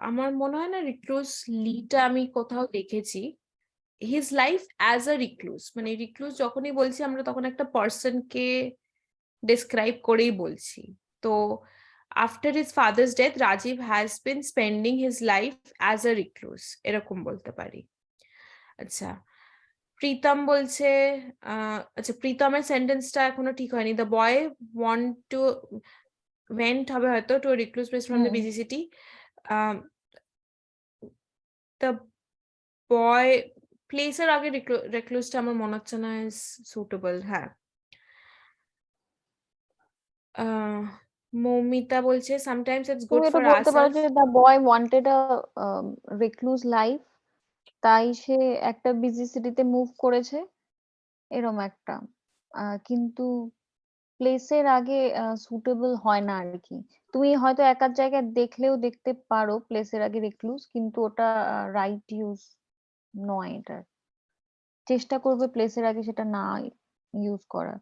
আমার মনে হয় না রিক্লুজ লিটা আমি কোথাও দেখেছি। হিজ লাইফ অ্যাজ আ রিক্লুজ, মানে রিক্লুজ যখনই বলছি আমরা তখন একটা পার্সনকে ডেসক্রাইব করেই বলছি। তো after his father's death Rajib has been spending his life as a recluse, এরকম বলতে পারি। আচ্ছা, প্রীতম বলছে আচ্ছা প্রীতমের সেন্টেন্সটা এখনো ঠিক হয়নি। দ্য বয় ওয়েন্ট হবে হয়তো to recluse place from the busy city. The boy প্লেসের আগে রেক্লুজটা আমার মনে হচ্ছে না ইজ সুটেবল। হ্যাঁ, মৌমিতা বলছে সামটাইমস ইটস গুড তুমি এটা ফর বলতে পারো আওরসেলফ। যে the boy wanted a recluse life, তাই সে একটা বিজি সিটিতে মুভ করেছে, এরকম একটা। কিন্তু প্লেসের আগে সুটেবল হয় না আর কি। তুমি হয়তো এক আধ জায়গায় দেখলেও দেখতে পারো প্লেসের আগে রিক্লুজ, কিন্তু ওটা রাইট ইউজ নয়। এটার চেষ্টা করবে প্লেসের আগে সেটা না ইউজ করার।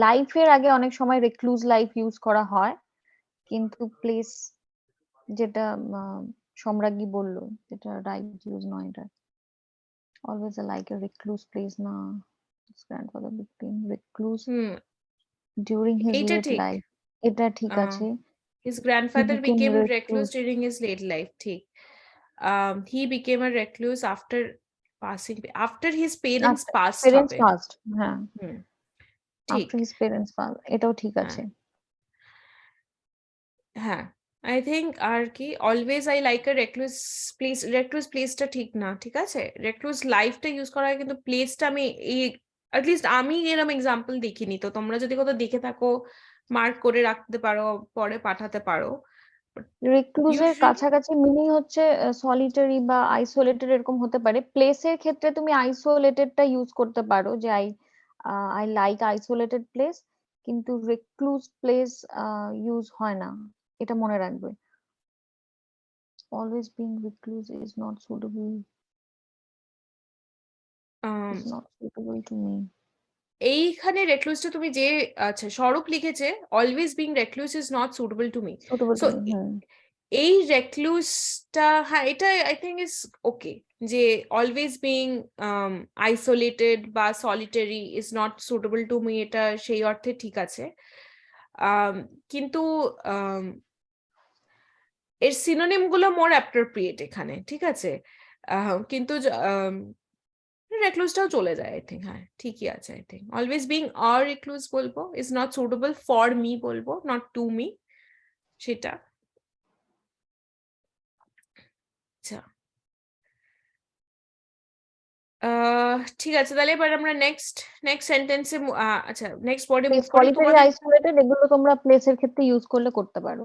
লাইফের আগে অনেক সময় রিক্লুজ লাইফ ইউজ করা হয়, কিন্তু প্লেস যেটা সম্রাজ্ঞী বললো যেটা রাইট ইউজ নয়। এটা অলওয়েজ লাইক এ রিক্লুজ প্লেস না, গ্র্যান্ডফাদার বিকেম রিক্লুজ ডিউরিং হিজ এইটা লেট ঠিক। লাইফ, এটা ঠিক আছে। His grandfather became became recluse. recluse during his late life. ঠিক। He became a recluse after his parents passed parents হবে। ফার্স্ট, হ্যাঁ, ঠিক। আফটার হিজ পেরেন্টস ফার্স্ট, এটাও ঠিক আছে। হ্যাঁ, আই থিঙ্ক আর কি অলওয়েজ আই লাইক আ রেক্লুজ প্লেসটা ঠিক না, ঠিক আছে। রেক্লুজ লাইফটা ইউজ করা হয়, কিন্তু প্লেসটা আমি অ্যাটলিস্ট আমি এরকম এক্সাম্পল দেখিনি। তো তোমরা যদি কোথাও দেখে থাকো মার্ক করে রাখতে পারো, পরে পাঠাতে পারো। রিক্লুজের কাছাকাছি মিনিং হচ্ছে সলিটারি বা আইসোলেটেড, এরকম হতে পারে। প্লেসের ক্ষেত্রে তুমি আইসোলেটেডটা ইউজ করতে পারো, যে আই লাইক আইসোলেটেড প্লেস, কিন্তু রিক্লুজ প্লেস ইউজ হয় না, এটা মনে রাখবে। Always being recluse is not suitable, is not suitable to me. এইখানে রেক্লুজটা তুমি যে আচ্ছা স্বরূপ লিখেছে always being recluse is not suitable to me. Suitable so to me, এই রেক্লুসটা, হ্যাঁ, এটা আই থিঙ্ক ইজ ওকে, যে অলওয়েজ বিং আইসোলেটেড বা solitary is not suitable to me, এটা সেই অর্থে ঠিক আছে। কিন্তু এর সিনোনিম গুলো মোর অ্যাপ্রোপ্রিয়েট এখানে, ঠিক আছে। কিন্তু রেক্লুসটাও চলে যায়, আই থিঙ্ক। হ্যাঁ, ঠিকই আছে। আই থিঙ্ক অলওয়েজ বিং আর রেক্লুস বলবো, is not suitable for me বলবো, নট টু মি, সেটা। আচ্ছা, ঠিক আছে, তাহলে এবার আমরা নেক্সট সেন্টেন্সে, আচ্ছা, নেক্সট ওয়ার্ডে মুভ করি। সলিটারি তোমাদের আইসোলেটেড এগুলো তোমরা প্লেসের ক্ষেত্রে ইউজ করতে পারো।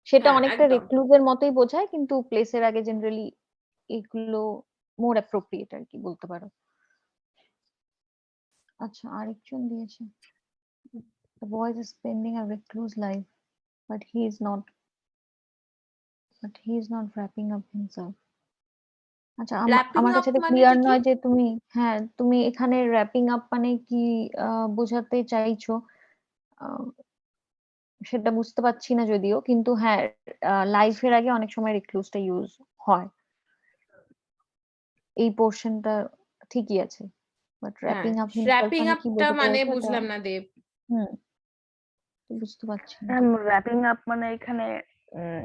সেটা হ্যাঁ, অনেকটা একদম। রেক্লুজের মতোই বোঝায়, কিন্তু প্লেসের আগে জেনারেলি এগুলো মোর অ্যাপ্রোপ্রিয়েট আর কি বলতে পারো। আচ্ছা, আরেকজন দিয়েছে, the boy is spending a recluse life, but he is not wrapping up himself. আচ্ছা, Wrapping আমার কাছে up তো মানেটা ক্লিয়ার কি? নয় যে তুমি, হ্যাঁ, তুমি এখানে র্যাপিং আপ মানে কি বোঝাতে চাইছো, আহ, সেটা বুঝতে পারছি না যদিও, কিন্তু হ্যাঁ, লাইফের আগে অনেক সময় রিক্লুজটা ইউজ হয়, এই পোর্শনটা ঠিকই আছে, বাট হ্যাঁ, র্যাপিং আপ হিমসেলফ wrapping মানে কি upটা বোঝাতে মানে চাইছো এটা বুঝলাম না দেব। বুঝতে পারছি না। র্যাপিং আপ মানে এখানে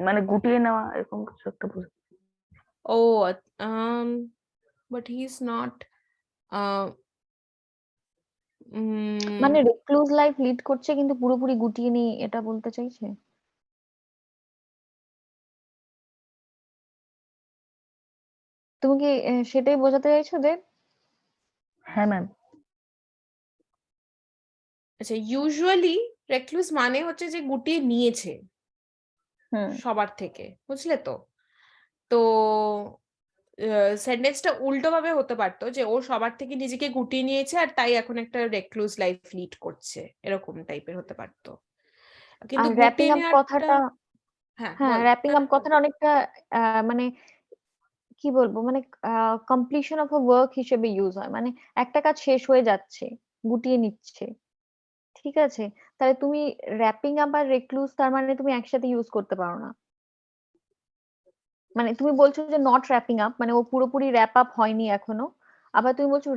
মানে গুটিয়ে নেওয়া এরকম কিছু একটা বুঝ। ও, বাট হি ইজ নট, মানে রিক্লুজ লাইফ লিড করছে কিন্তু পুরোপুরি গুটিয়ে নেই, এটা বলতে চাইছে? তুমি কি সেটাই বোঝাতে চাইছো দেব? হ্যাঁ ম্যাম। আচ্ছা, ইউজুয়ালি রেক্লুস মানে হচ্ছে যে গুটিয়ে নিয়েছে হুম, সবার থেকে, বুঝলে তো। তো সেন্টেন্সটা উল্টো ভাবে হতে পারতো, যে ও সবার থেকে নিজেকে গুটিয়ে নিয়েছে আর তাই এখন একটা রেক্লুস লাইফ লিড করছে, এরকম টাইপের হতে পারতো। কিন্তু আর র্যাপিং গুটিয়ে আপ নেওয়াটা, কথাটা, হ্যাঁ হ্যাঁ, বল। র্যাপিং না, আপ না, বল। কথাটা অনেকটা মানে কি বলবো, মানে কমপ্লিশন অফ আ ওয়ার্ক হিসেবে ইউজ হয়, মানে একটা কাজ শেষ হয়ে যাচ্ছে, গুটিয়ে নিচ্ছে, ঠিক আছে। তাহলে তুমি র্যাপিং আপ আর রেক্লুজ তার মানে তুমি একসাথে ইউজ করতে পারো না। মানে তুমি বলছো যে নট র্যাপিং আপ মানে ও পুরোপুরি র্যাপ আপ হয়নি এখনো, আবার তুমি বলছো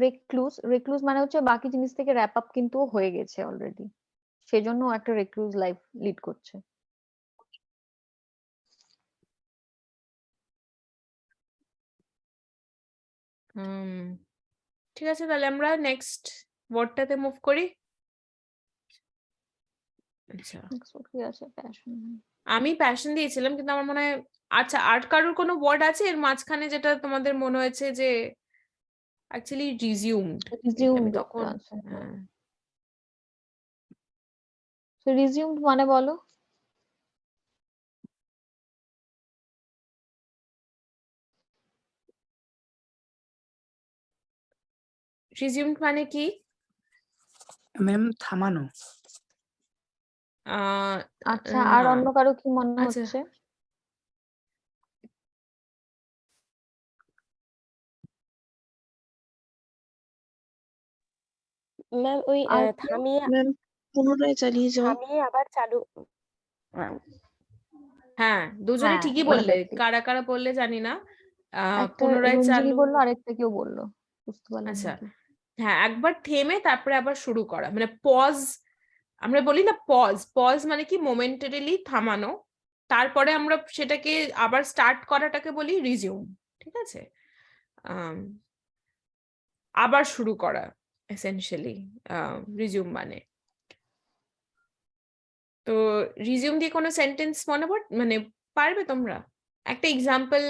রেক্লুজ মানে হচ্ছে বাকি জিনিস থেকে র্যাপ আপ কিন্তু ও হয়ে গেছে অলরেডি, সেজন্য ও একটা রেক্লুজ লাইফ লিড করছে। ঠিক আছে, তাহলে আমরা নেক্সট ওয়ার্ডটাতে মুভ করি। আচ্ছা, Next word কি আছে? Passion. আমি প্যাশন দিয়েছিলাম, কিন্তু আমার মনে হয়, আচ্ছা, আর কারোর কোনো ওয়ার্ড আছে এর মাঝখানে যেটা তোমাদের মনে হয়েছে যে অ্যাকচুয়ালি রিজিউমড? আমি Resumed একটা তখন, আছে। হ্যাঁ, So resumed মানে বলো? রিজিউমড মানে কি? ম্যাম থামানো। আচ্ছা, আর না, অন্য কারো কি মনে আচ্ছা, হচ্ছে? ম্যাম ওই আর কেউ? থামিয়ে ম্যাম পুনরায় চালিয়ে যাও। আবার চালু। হ্যাঁ, দুজনে হ্যাঁ, ঠিকই বললে, exactly. কারা কারা বললে জানি না। একটা পুনরায় রঞ্জিনী চালু। বললো, আরেকটা কেউ বললো, বুঝতে পারলাম না আচ্ছা, কি। হ্যাঁ, একবার থেমে তারপরে আবার শুরু করা, মানে পজ। আমরা বলি না পজ মানে কি মোমেন্টারিলি থামানো, তারপরে আমরা সেটাকে আবার স্টার্ট করাটাকে বলি রিজিউম, ঠিক আছে। আবার শুরু করা এসেনশিয়ালি রিজিউম মানে। তো রিজিউম দিয়ে কোনো সেন্টেন্স মানে পারবে তোমরা? একটা এক্সাম্পল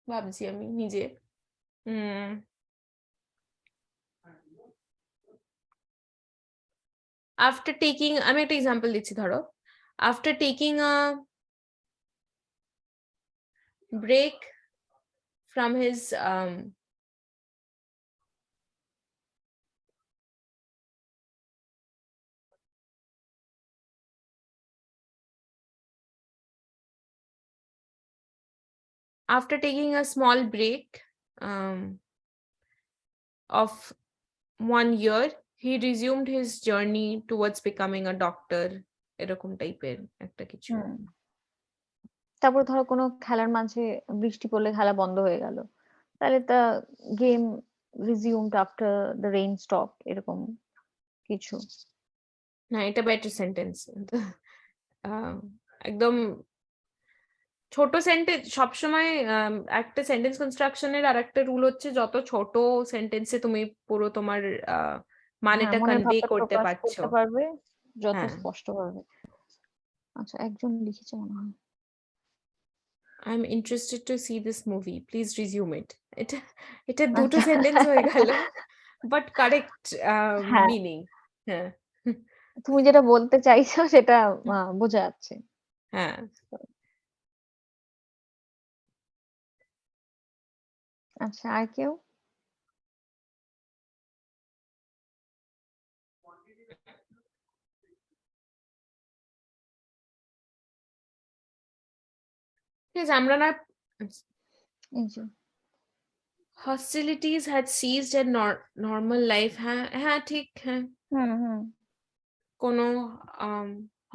ভাবছি আমি নিজে। আফটার টেকিং, আমি একটা এক্সাম্পল দিচ্ছি, ধরো, after taking a break from his after taking a small break of 1 year, he resumed his journey towards becoming a doctor, এরকম টাইপের একটা কিছু। তারপর ধরো কোনো খেলার মাঝে বৃষ্টি পড়লে খেলা বন্ধ হয়ে গেল, তাহলে তা game resumed after the rain stop, এরকম কিছু। না, এটা বেটার সেন্টেন্স। একদম ছোট সেন্টেন্স সবসময়, একটা সেন্টেন্স কনস্ট্রাকশনের আর একটা রুল হচ্ছে যত ছোট সেন্টেন্সে তুমি পুরো তোমার হ্যাঁ, মানেটা মনের কনভে ভাবটা করতে প্রকাশ পারছো। করতে পারবে যত হ্যাঁ, স্পষ্ট পারবে। আচ্ছা, একজন লিখেছে মনে হয়। I am interested to see this movie, please resume it. এটা এটা দুটো আচ্ছা। সেন্টেন্স হয়ে গেল, বাট কারেক্ট হ্যাঁ, মিনিং। হ্যাঁ, তুমি যেটা বলতে চাইছো সেটা বোঝা যাচ্ছে। হ্যাঁ। আচ্ছা, আর কেউ? ঠিক আছে, আমরা না এই যে hostilities had ceased and normal life। হ্যাঁ হ্যাঁ, ঠিক। হ্যাঁ, হুম। কোনো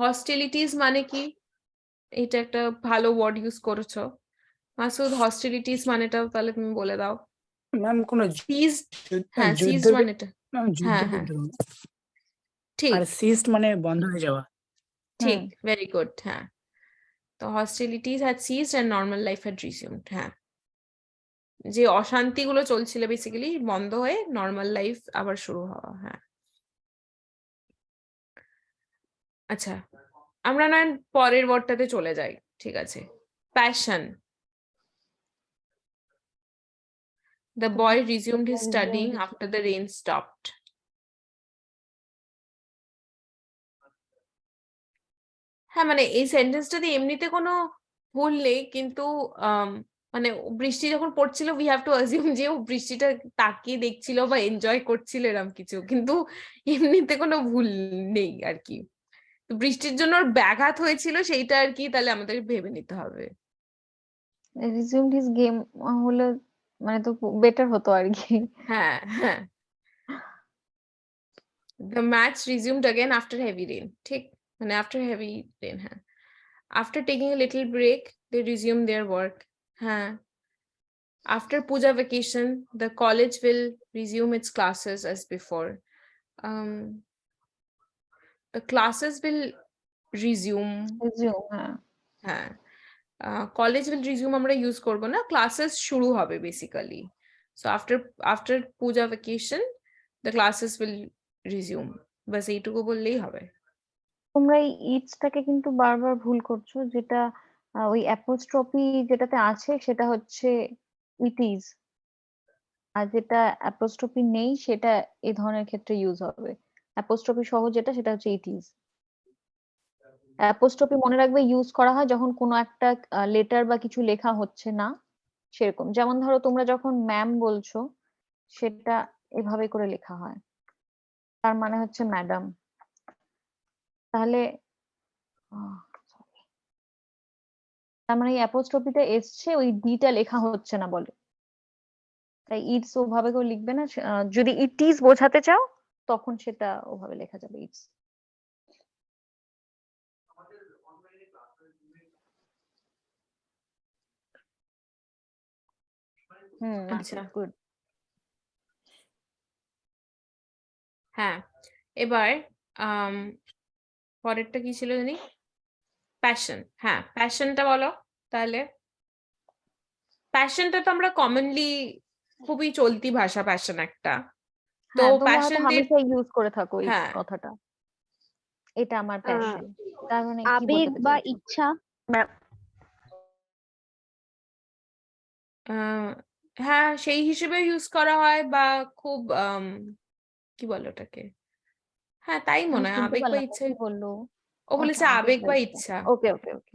hostilities মানে কি? এটা একটা ভালো ওয়ার্ড ইউজ করেছো মাসুদ। hostilities মানেটাও তাহলে তুমি বলে দাও। ম্যাম কোনো সিজড, হ্যাঁ সিজড যুদ্ধের মানেটা, ম্যাম যুদ্ধ হ্যাঁ হ্যাঁ বিগ্রহ। ঠিক আর সিস্ট মানে বন্ধ হয়ে যাওয়া। ঠিক, ভেরি গুড। হ্যাঁ, তো hostilities had ceased and normal life had resumed। হ্যাঁ, যে অশান্তিগুলো চলছিল বেসিক্যালি বন্ধ হয়ে নর্মাল লাইফ আবার শুরু হওয়া। হ্যাঁ, আচ্ছা, আমরা না পরের ওয়ার্ডটাতে চলে যাই। ঠিক আছে, passion. The boy resumed his studying after the rain stopped। হ্যাঁ, মানে এই সেন্টেন্সটাতে এমনিতে কোনো ভুল নেই, কিন্তু মানে বৃষ্টি যখন পড়ছিল উই হ্যাভ টু অ্যাজিউম যে ও বৃষ্টিটা তাকিয়ে দেখছিল বা এনজয় করছিল এরকম কিছু, কিন্তু এমনিতে কোনো ভুল নেই আর কি। তো বৃষ্টির জন্য ওর ব্যাঘাত হয়েছিল সেইটা আর কি, তাহলে আমাদের ভেবে নিতে হবে। রিজিউমড হিজ গেম হলে মানে তো বেটার হতো আর কি। হ্যাঁ হ্যাঁ, the match resumed again after heavy rain। ঠিক, মানে after heavy rain। হ্যাঁ, after taking a little break they resumed their work। হ্যাঁ, after puja vacation the college will resume its classes as before। um the classes will resume। Resume, হ্যাঁ। হ্যাঁ, college will resume আমরা use করব না, classes শুরু হবে basically. So after Puja vacation the classes will resume, বাস এইটুকু বললেই হবে। তোমরা এই ইটসটাকে কিন্তু বারবার ভুল করছো, যেটা ওই অ্যাপোস্ট্রফি যেটাতে আছে সেটা হচ্ছে ইট ইজ, আর যেটা অ্যাপোস্ট্রফি নেই সেটা এই ধরনের ক্ষেত্রে ইউজ হবে। অ্যাপোস্ট্রফি সহ যেটা সেটা হচ্ছে ইট ইজ। অ্যাপোস্ট্রফি মনে রাখবে ইউজ করা হয় যখন কোনো একটা লেটার বা কিছু লেখা হচ্ছে না, সেরকম। যেমন ধরো তোমরা যখন ম্যাম বলছো সেটা এভাবে করে লেখা হয়, তার মানে হচ্ছে ম্যাডাম। তাহলে sorry, তার মানে এই অ্যাপোস্ট্রফিটা এসছে, ওই ডিটা লেখা হচ্ছে না বলে, তাই ইটস ওভাবে করে লিখবে না। যদি ইট ইজ বোঝাতে চাও তখন সেটা ওভাবে লেখা যাবে, ইটস। আচ্ছা, গুড। হ্যাঁ, এবার পরেরটা কি ছিল জানি? প্যাশন। হ্যাঁ, প্যাশনটা বলো তাহলে। প্যাশনটা তো আমরা কমনলি খুবই চলতি ভাষা, প্যাশন একটা। তো হ্যাঁ, তোমরা প্যাশন হয়তো দিয়ে, হামেশা ইউজ করে থাকো এই হ্যাঁ কথাটা, এটা আমার আহ, প্যাশন। তার মানে কি আবেগ বোঝাতে বা চাইছো? ইচ্ছা। হ্যাঁ, সেই হিসেবে ইউজ করা হয়, বা খুব কি বলে ওটাকে, হ্যাঁ তাই আমি মনে হয়, শুনতে আবেগ বা পারলাম না, ইচ্ছা। কি বললো? ও আচ্ছা, বলেছে আবেগ আবেগ বা বা ইচ্ছা। ইচ্ছা। ওকে ওকে ওকে।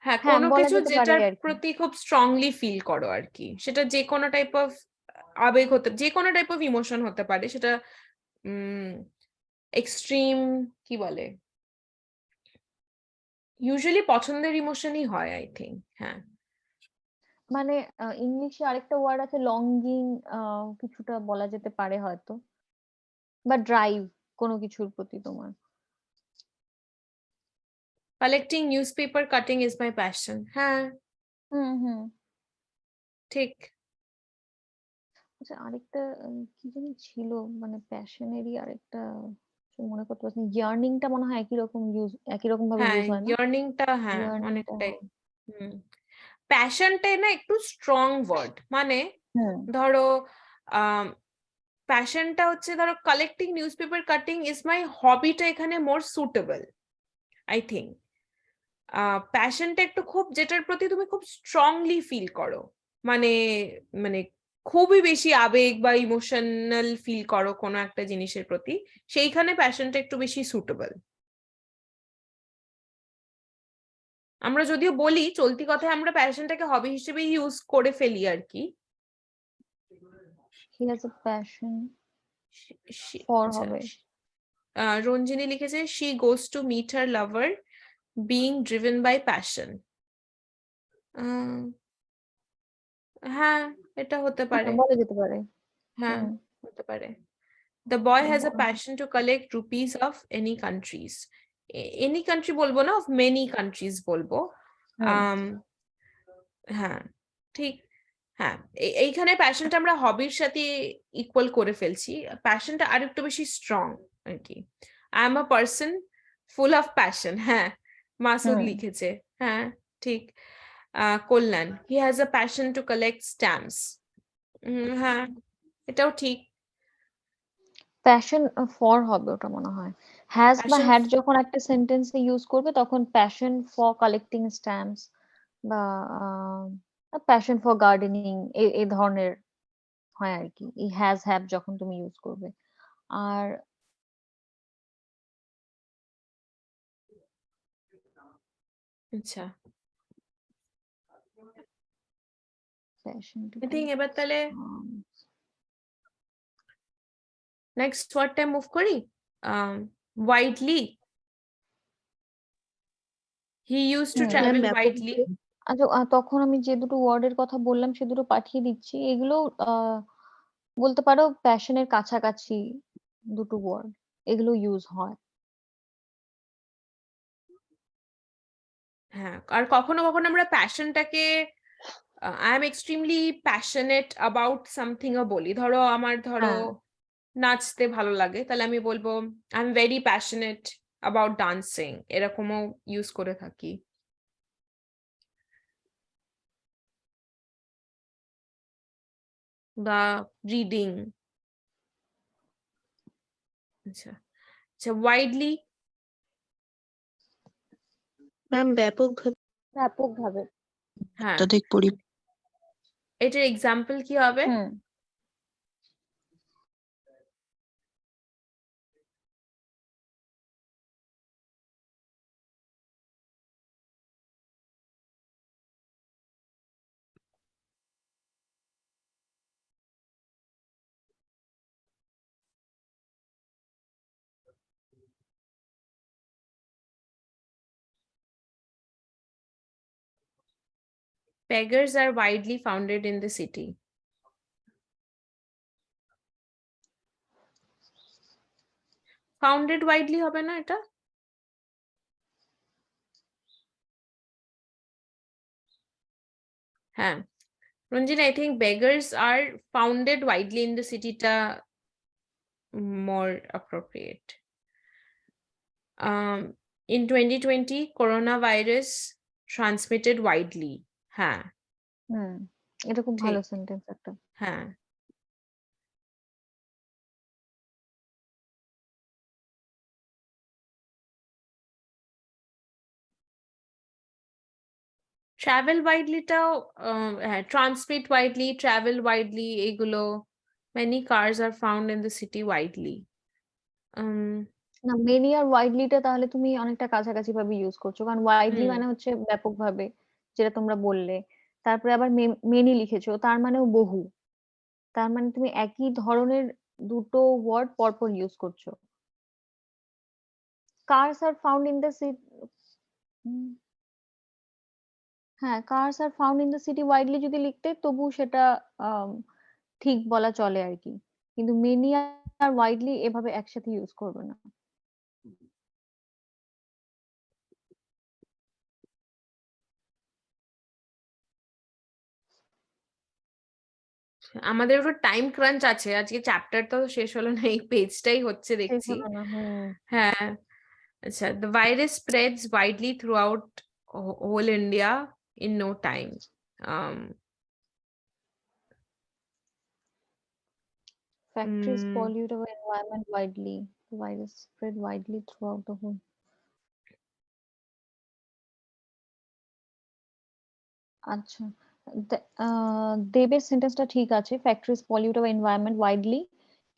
হ্যাঁ, হ্যাঁ, কোনো বলা কিছু যেতে পারে যেটার আর কি। প্রতি খুব স্ট্রংলি ফিল করো আর কি, সেটা যে কোনো টাইপ অফ আবেগ হতে, যে কোনো টাইপ অফ ইমোশন হতে পারে, সেটা এক্সট্রিম কি বলে, ইউজুয়ালি পছন্দের ইমোশনই হয় আই থিঙ্ক। হ্যাঁ, মানে ইংলিশে আরেকটা ওয়ার্ড আছে লঙ্গিং, কিছুটা বলা যেতে পারে হয়তো, বা ড্রাইভ কোনো কিছুর প্রতি তোমার। Collecting newspaper cutting is my passion. হ্যাঁ, হুম। ঠিক। আচ্ছা, আরেকটা কি জানি ছিল, মানে প্যাশনেরই আরেকটা মনে করতে পারছি না। ইয়ার্নিংটা মনে হয় একই রকম ভাবে হ্যাঁ, ইউজ হয় না? ইয়ার্নিংটা হ্যাঁ ইয়ার্নিংটা অনেকটাই। প্যাশনটা না একটু স্ট্রং ওয়ার্ড, মানে হুম ধরো প্যাশনটা হচ্ছে ধরো collecting newspaper cutting is my হবিটা এখানে মোর সুটেবল আই থিঙ্ক। প্যাশনটা একটু খুব যেটার প্রতি তুমি খুব স্ট্রংলি ফিল করো, মানে মানে খুবই বেশি আবেগ বা ইমোশনাল ফিল করো কোনো একটা জিনিসের প্রতি, সেইখানে প্যাশনটা একটু বেশি সুটেবল। আমরা যদিও বলি চলতি কথায় আমরা প্যাশনটাকে হবি হিসেবে ইউজ করে ফেলি আর কি। He has a passion she- for আচ্ছা, হবে। রঞ্জিনী লিখেছে she goes to meet her lover being driven by passion. হ্যাঁ, এটা হতে পারে। বলা যেতে পারে। হ্যাঁ, হুম হতে পারে। The boy The has a boy. passion to collect rupees of any countries. Any country বলবো না, of many countries বলবো। হুম আম, হ্যাঁ, ঠিক। হ্যাঁ, এইখানে প্যাশনটা আমরা হবির সাথে ইকুয়াল করে ফেলছি, প্যাশনটা আরেকটু বেশি স্ট্রং আর কি। I am a person full of passion. হ্যাঁ, মাসুদ হুম লিখেছে। হ্যাঁ, ঠিক। Kalyan, he has a passion to collect stamps. হ্যাঁ, এটাও ঠিক। প্যাশন ফর হবে ওটা মনে হয়। হ্যাজ বা প্যাশন, হ্যাড যখন একটা সেন্টেন্সে ইউজ করবে তখন প্যাশন ফর কালেক্টিং স্ট্যাম্পস বা প্যাশন ফর গার্ডেনিং এই ধরনের হয় আর কি, এই হ্যাজ হ্যাভ যখন তুমি ইউজ করবে। আর আচ্ছা, প্যাশন টু আই থিঙ্ক এবার তাহলে কালেক্ট নেক্সট ওয়ার্ডটা মুভ করি। Widely, he use to hmm ma'am travel ব্যাপক ওয়াইডলি। আচ্ছা, তখন আমি যে দুটো ওয়ার্ডের কথা বললাম সে দুটো পাঠিয়ে দিচ্ছি। এগুলো বলতে পারো প্যাশনের কাছাকাছি দুটো ওয়ার্ড, এগুলো ইউজ হয়। হ্যাঁ, আর কখনো কখনো আমরা প্যাশনটাকে I am extremely passionate about something ও বলি। ধরো আমার হ্যাঁ নাচতে ভালো লাগে, তাহলে আমি বলবো I am very passionate about dancing, এরকমও ইউজ করে থাকি। বা রিডিং। আচ্ছা, আচ্ছা, ওয়াইডলি, ম্যাম ব্যাপকভাবে। ব্যাপকভাবে। হ্যাঁ, অত্যাধিক পরি এটার এক্সাম্পল কি হবে? হুম Beggars are widely founded in the city. Founded widely হবে না এটা? হ্যাঁ, Ranjini, I think beggars are founded widely in the city টা more appropriate. In 2020, coronavirus transmitted widely. হ্যাঁ, হুম এটা খুব ঠিক। ভালো সেন্টেন্স একটা। হ্যাঁ, ট্রাভেল ওয়াইডলিটাও হ্যাঁ, ট্রান্সমিট ওয়াইডলি, ট্রাভেল ওয়াইডলি, এগুলো many cars are found in the city widely. না, মেনি আর ওয়াইডলিটা তাহলে তুমি অনেকটা কাছাকাছি ভাবে ইউজ করছো, কারণ ওয়াইডলি হুম, মানে হচ্ছে ব্যাপকভাবে, যেটা তোমরা বললে। তারপরে আবার মেনি লিখেছো, তার মানেও বহু। তার মানে তুমি একই ধরনের দুটো ওয়ার্ড পরপর ইউজ করছো। Cars are found in the city, হ্যাঁ cars are found in the city widely যদি লিখতে তবু সেটা আম, ঠিক বলা চলে আর কি, কিন্তু মেনি আর ওয়াইডলি এভাবে একসাথে ইউজ করবে না। আমাদের একটু টাইম ক্রাঞ্চ আছে, আজকে চ্যাপ্টার তো শেষ হলো না, এই পেজটাই হচ্ছে শেষ দেখছি। হলো না। হ্যাঁ, আচ্ছা, the virus spreads widely throughout whole India in no time. Um, Factories mm, pollute our environment widely. The virus spread widely throughout the whole. আচ্ছা, দেবের সেন্টেন্সটা ঠিক আছে, factories pollute our environment widely,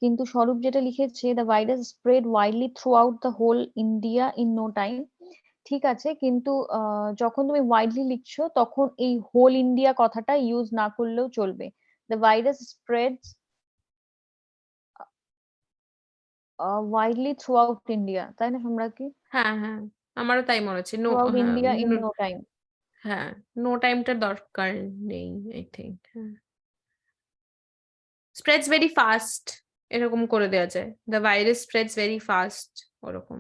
কিন্তু স্বরূপ যেটা লিখেছে the virus spread widely throughout the whole India in no time, ঠিক আছে, কিন্তু যখন তুমি ওয়াইডলি লিখছো তখন এই হোল ইন্ডিয়া কথাটা ইউজ না করলেও চলবে। The virus spreads widely throughout India, তাই না তোমরা কি? হ্যাঁ হ্যাঁ, আমারও তাই মনে হচ্ছে। Throughout India in no time. হ্যাঁ, নো টাইমটা দরকার নেই, আই থিঙ্ক। হ্যাঁ, স্প্রেডস ভেরি ফাস্ট এরকম করে দেওয়া যায়, the virus spreads very fast ওরকম।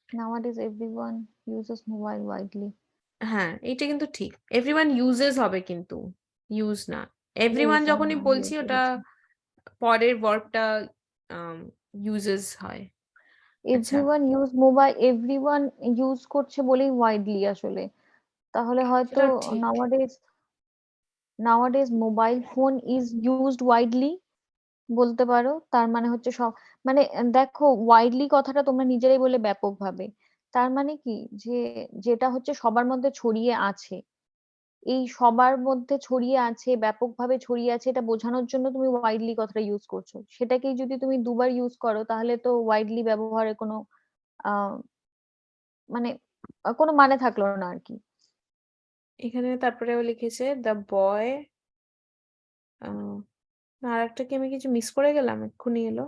Nowadays everyone uses mobile widely. হ্যাঁ, এটা কিন্তু ঠিক, এভরিওয়ান ইউজেস হবে, কিন্তু ইউজ না। এভরিওয়ান Use, যখনই বলছি use ওটা বলেছে। পরের ভার্বটা ইউজেস হয়। আচ্ছা, everyone use mobile, everyone use করছে বলেই ওয়াইডলি আসলে, তাহলে হয়তো সেটাও ঠিক। নাওয়াডেজ mobile phone is used widely বলতে পারো, তার মানে হচ্ছে সব, মানে দেখো ওয়াইডলি কথাটা তোমরা নিজেরাই বলে ব্যাপকভাবে, তার মানে কি যে যেটা হচ্ছে সবার মধ্যে ছড়িয়ে আছে, এই সবার মধ্যে ছড়িয়ে আছে, ব্যাপকভাবে ছড়িয়ে আছে, এটা বোঝানোর জন্য তুমি ওয়াইডলি কথাটা ইউজ করছো। সেটাকেই যদি তুমি দুবার ইউজ করো তাহলে তো ওয়াইডলি ব্যবহারের কোনো আহ মানে কোনো মানে থাকলো না আর কি। এখানে তারপরেও লিখেছে দ্য বয়, আর একটা কি আমি কিছু মিস করে গেলাম, এক্ষুনি এলো।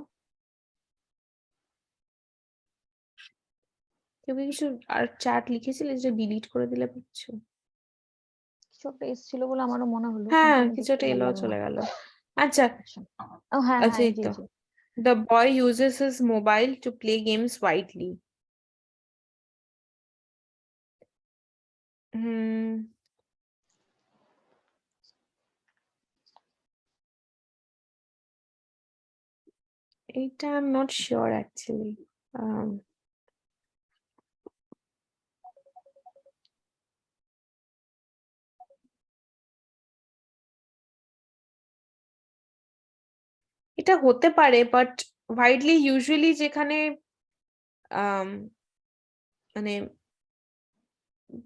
কেউ কি কিছু আর চ্যাট লিখেছিলে যে ডিলিট করে দিলে বুঝছো? কিছু একটা এসেছিল বলে আমারও মনে হলো, হ্যাঁ, কিন্তু আমি কিছু দেখতে একটা এলো পারলাম না। চলে গেল। আচ্ছা, আচ্ছা, ও হ্যাঁ আচ্ছা, হ্যাঁ, এই জি তো, জি। the boy uses his mobile to play games widely. হুম, এটা I'm not sure actually. এটা হতে পারে, বাট ওয়াইডলি ইউজুয়ালি যেখানে মানে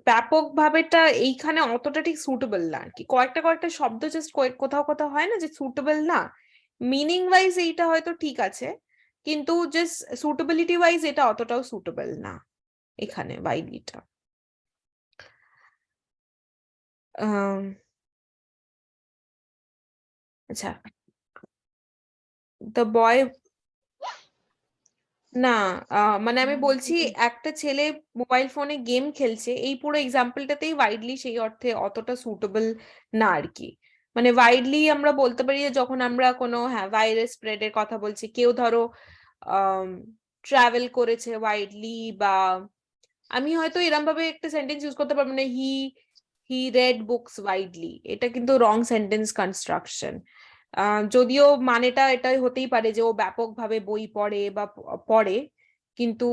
ব্যাপক ভাবেটা এইখানে অতটা ঠিক সুটেবল না আর কি, কয়েকটা কয়েকটা শব্দ জাস্ট কোথাও কোথাও হয় না যে সুটেবল না, মিনিং ওয়াইজ এইটা হয়তো ঠিক আছে, কিন্তু জাস্ট সুটেবিলিটি ওয়াইজ এটা অতটাও সুটেবল না এখানে ওয়াইডলিটা। আচ্ছা, দ্য বয়, না, মানে আমি বলছি একটা ছেলে মোবাইল ফোনে গেম খেলছে, এই পুরো এক্সাম্পলটাতেই ওয়াইডলি সেই অর্থে অতটা সুটেবল না আর কি। মানে ওয়াইডলি আমরা বলতে পারি যে যখন আমরা কোনো, হ্যাঁ, ভাইরাস স্প্রেডের কথা বলছি, কেউ ধরো ট্রাভেল করেছে ওয়াইডলি, বা আমি হয়তো এরম ভাবে একটা সেন্টেন্স ইউজ করতে পারবো না, হি রেড বুকস ওয়াইডলি, এটা কিন্তু রং সেন্টেন্স কনস্ট্রাকশন। যদিও মানেটা এটাই হতেই পারে যে ও ব্যাপকভাবে বই পড়ে বা পড়ে, কিন্তু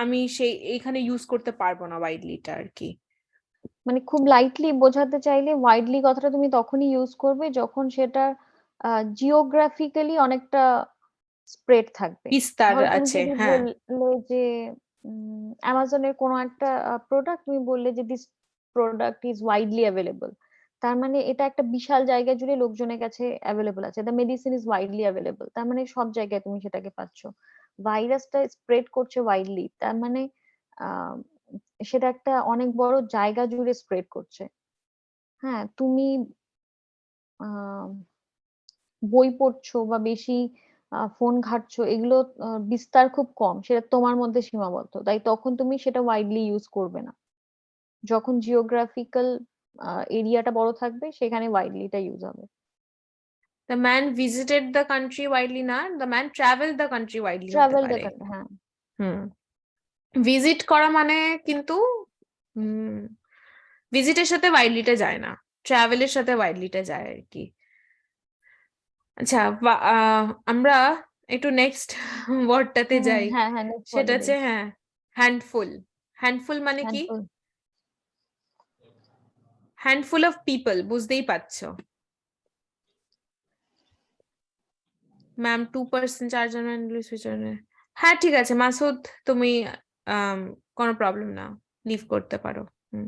আমি সেই এইখানে ইউজ করতে পারবো না ওয়াইডলিটা আর কি। মানে খুব লাইটলি বোঝাতে চাইলে ওয়াইডলি কথাটা তুমি তখনই ইউজ করবে যখন সেটা জিওগ্রাফিক্যালি অনেকটা স্প্রেড থাকবে। বিস্তার ধরো তুমি আছে, যদি হ্যাঁ। বললে যে অ্যামাজনের কোনো একটা প্রোডাক্ট, তুমি বললে যে this product is widely available, তার মানে এটা একটা বিশাল জায়গা জুড়ে লোকজনের কাছে অ্যাভেলেবল আছে। The medicine is widely available, তার মানে সব জায়গায় তুমি সেটাকে পাচ্ছ। ভাইরাসটা স্প্রেড করছে ওয়াইডলি, তার মানে আহ সেটা একটা অনেক বড় জায়গা জুড়ে স্প্রেড করছে। হ্যাঁ, তুমি আহ বই পড়ছো বা বেশি ফোন ঘাঁটছো, এগুলো বিস্তার খুব কম, সেটা তোমার মধ্যে সীমাবদ্ধ, তাই তখন তুমি সেটা ওয়াইডলি ইউজ করবে না। যখন জিওগ্রাফিক্যাল এরিয়াটা বড় থাকবে সেখানে ওয়াইডলিটা ইউজ হবে। The man visited the country widely না, the man travel the country widely হতে ট্রাভেল পারে। দেখান, হ্যাঁ। হুম, ভিজিট করা মানে কিন্তু ভিজিটের সাথে ওয়াইডলিটা যায় না, ট্রাভেলের সাথে ওয়াইডলিটা যায় আর কি। আচ্ছা আমরা একটু নেক্সট ওয়ার্ডটাতে যাই, হ্যাঁ হ্যাঁ next সেটা word এ হচ্ছে যাই। হ্যাঁ হ্যান্ডফুল। হ্যান্ডফুল মানে কি? Handful, হ্যান্ডফুল অফ পিপল, বুঝতেই পারছো ম্যাম। 2% 4 জন ইংলিশ হ্যাঁ ঠিক আছে মাসুদ, তুমি কোনো প্রবলেম না, লিভ করতে পারো। হুম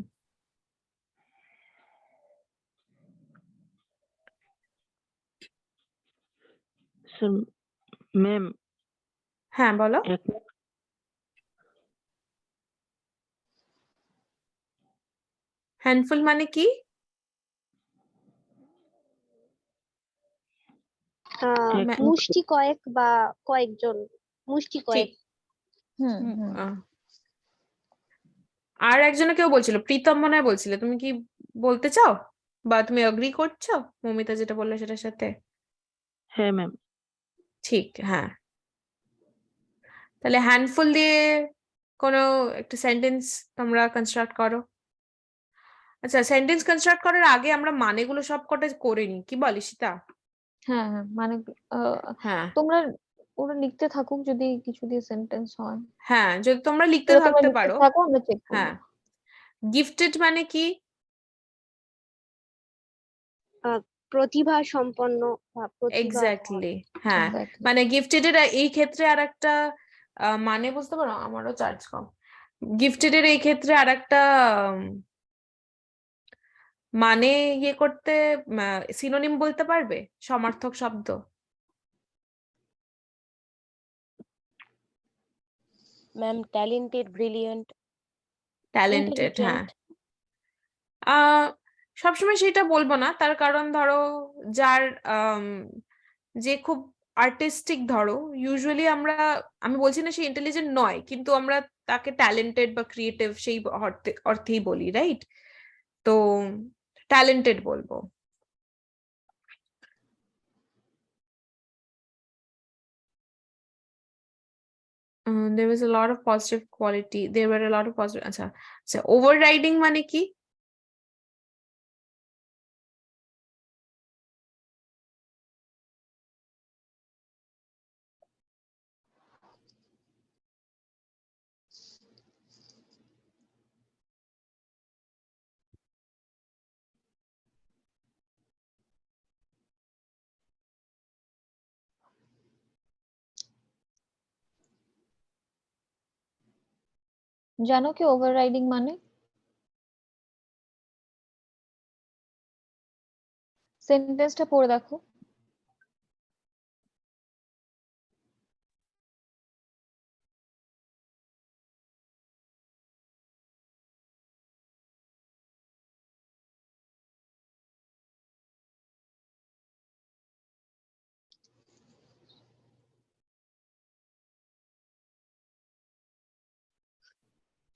স্যার ম্যাম হ্যাঁ বলো। এক হ্যান্ডফুল মানে কি? এক মুষ্টি কয়েক বা কয়েকজন, মুষ্টি ঠিক। কয়েক। হুম হুম আর একজনে কেউ বলছিল, প্রীতম মনে হয় বলছিলে, তুমি কি বলতে চাও বা তুমি অ্যাগ্রি করছো মমিতা যেটা বললে সেটার সাথে? হ্যাঁ ম্যাম। ঠিক, হ্যাঁ। তাহলে হ্যান্ডফুল দিয়ে কোনো একটা সেন্টেন্স তোমরা কনস্ট্রাক্ট করো। আচ্ছা, সেন্টেন্স কনস্ট্রাক্ট করার আগে আমরা মানেগুলো সব কটা করে নিই, কি বলিস ঈশিতা? হ্যাঁ হ্যাঁ মানে হ্যাঁ তোমরা ওরা লিখতে থাকুক, যদি কিছু দিয়ে সেন্টেন্স হয় হ্যাঁ, যদি তোমরা লিখতে সেটা তোমরা থাকতে লিখতে পারো। থাকো, আমরা চেক করবো। হ্যাঁ, গিফটেড মানে কি? প্রতিভা সম্পন্ন বা প্রতিভা। এক্স্যাক্টলি, হ্যাঁ। Exactly. মানে গিফটেড এর এই ক্ষেত্রে আর একটা মানে বুঝতে পারো, আমারও চার্জ কম। গিফটেড এর এই ক্ষেত্রে আর একটা মানে ইয়ে করতে সিনোনিম বলতে পারবে, সমার্থক শব্দ? ম্যাম ট্যালেন্টেড, ব্রিলিয়েন্ট, ট্যালেন্টেড, হ্যাঁ। ইন্টেলিজেন্ট। সবসময় সেটা বলবো না, তার কারণ ধরো যার যে খুব আর্টিস্টিক, ধরো ইউজুয়ালি আমি বলছি না সে ইন্টেলিজেন্ট নয়, কিন্তু আমরা তাকে ট্যালেন্টেড বা ক্রিয়েটিভ সেই অর্থেই বলি, রাইট? তো ট্যালেন্টেড বলবো। There was a lot of positive quality. There were a lot of positive. আচ্ছা আচ্ছা, ওভাররাইডিং মানে কি? জানো কি ওভাররাইডিং মানে? সেন্টেন্সটা পড়ে দেখো।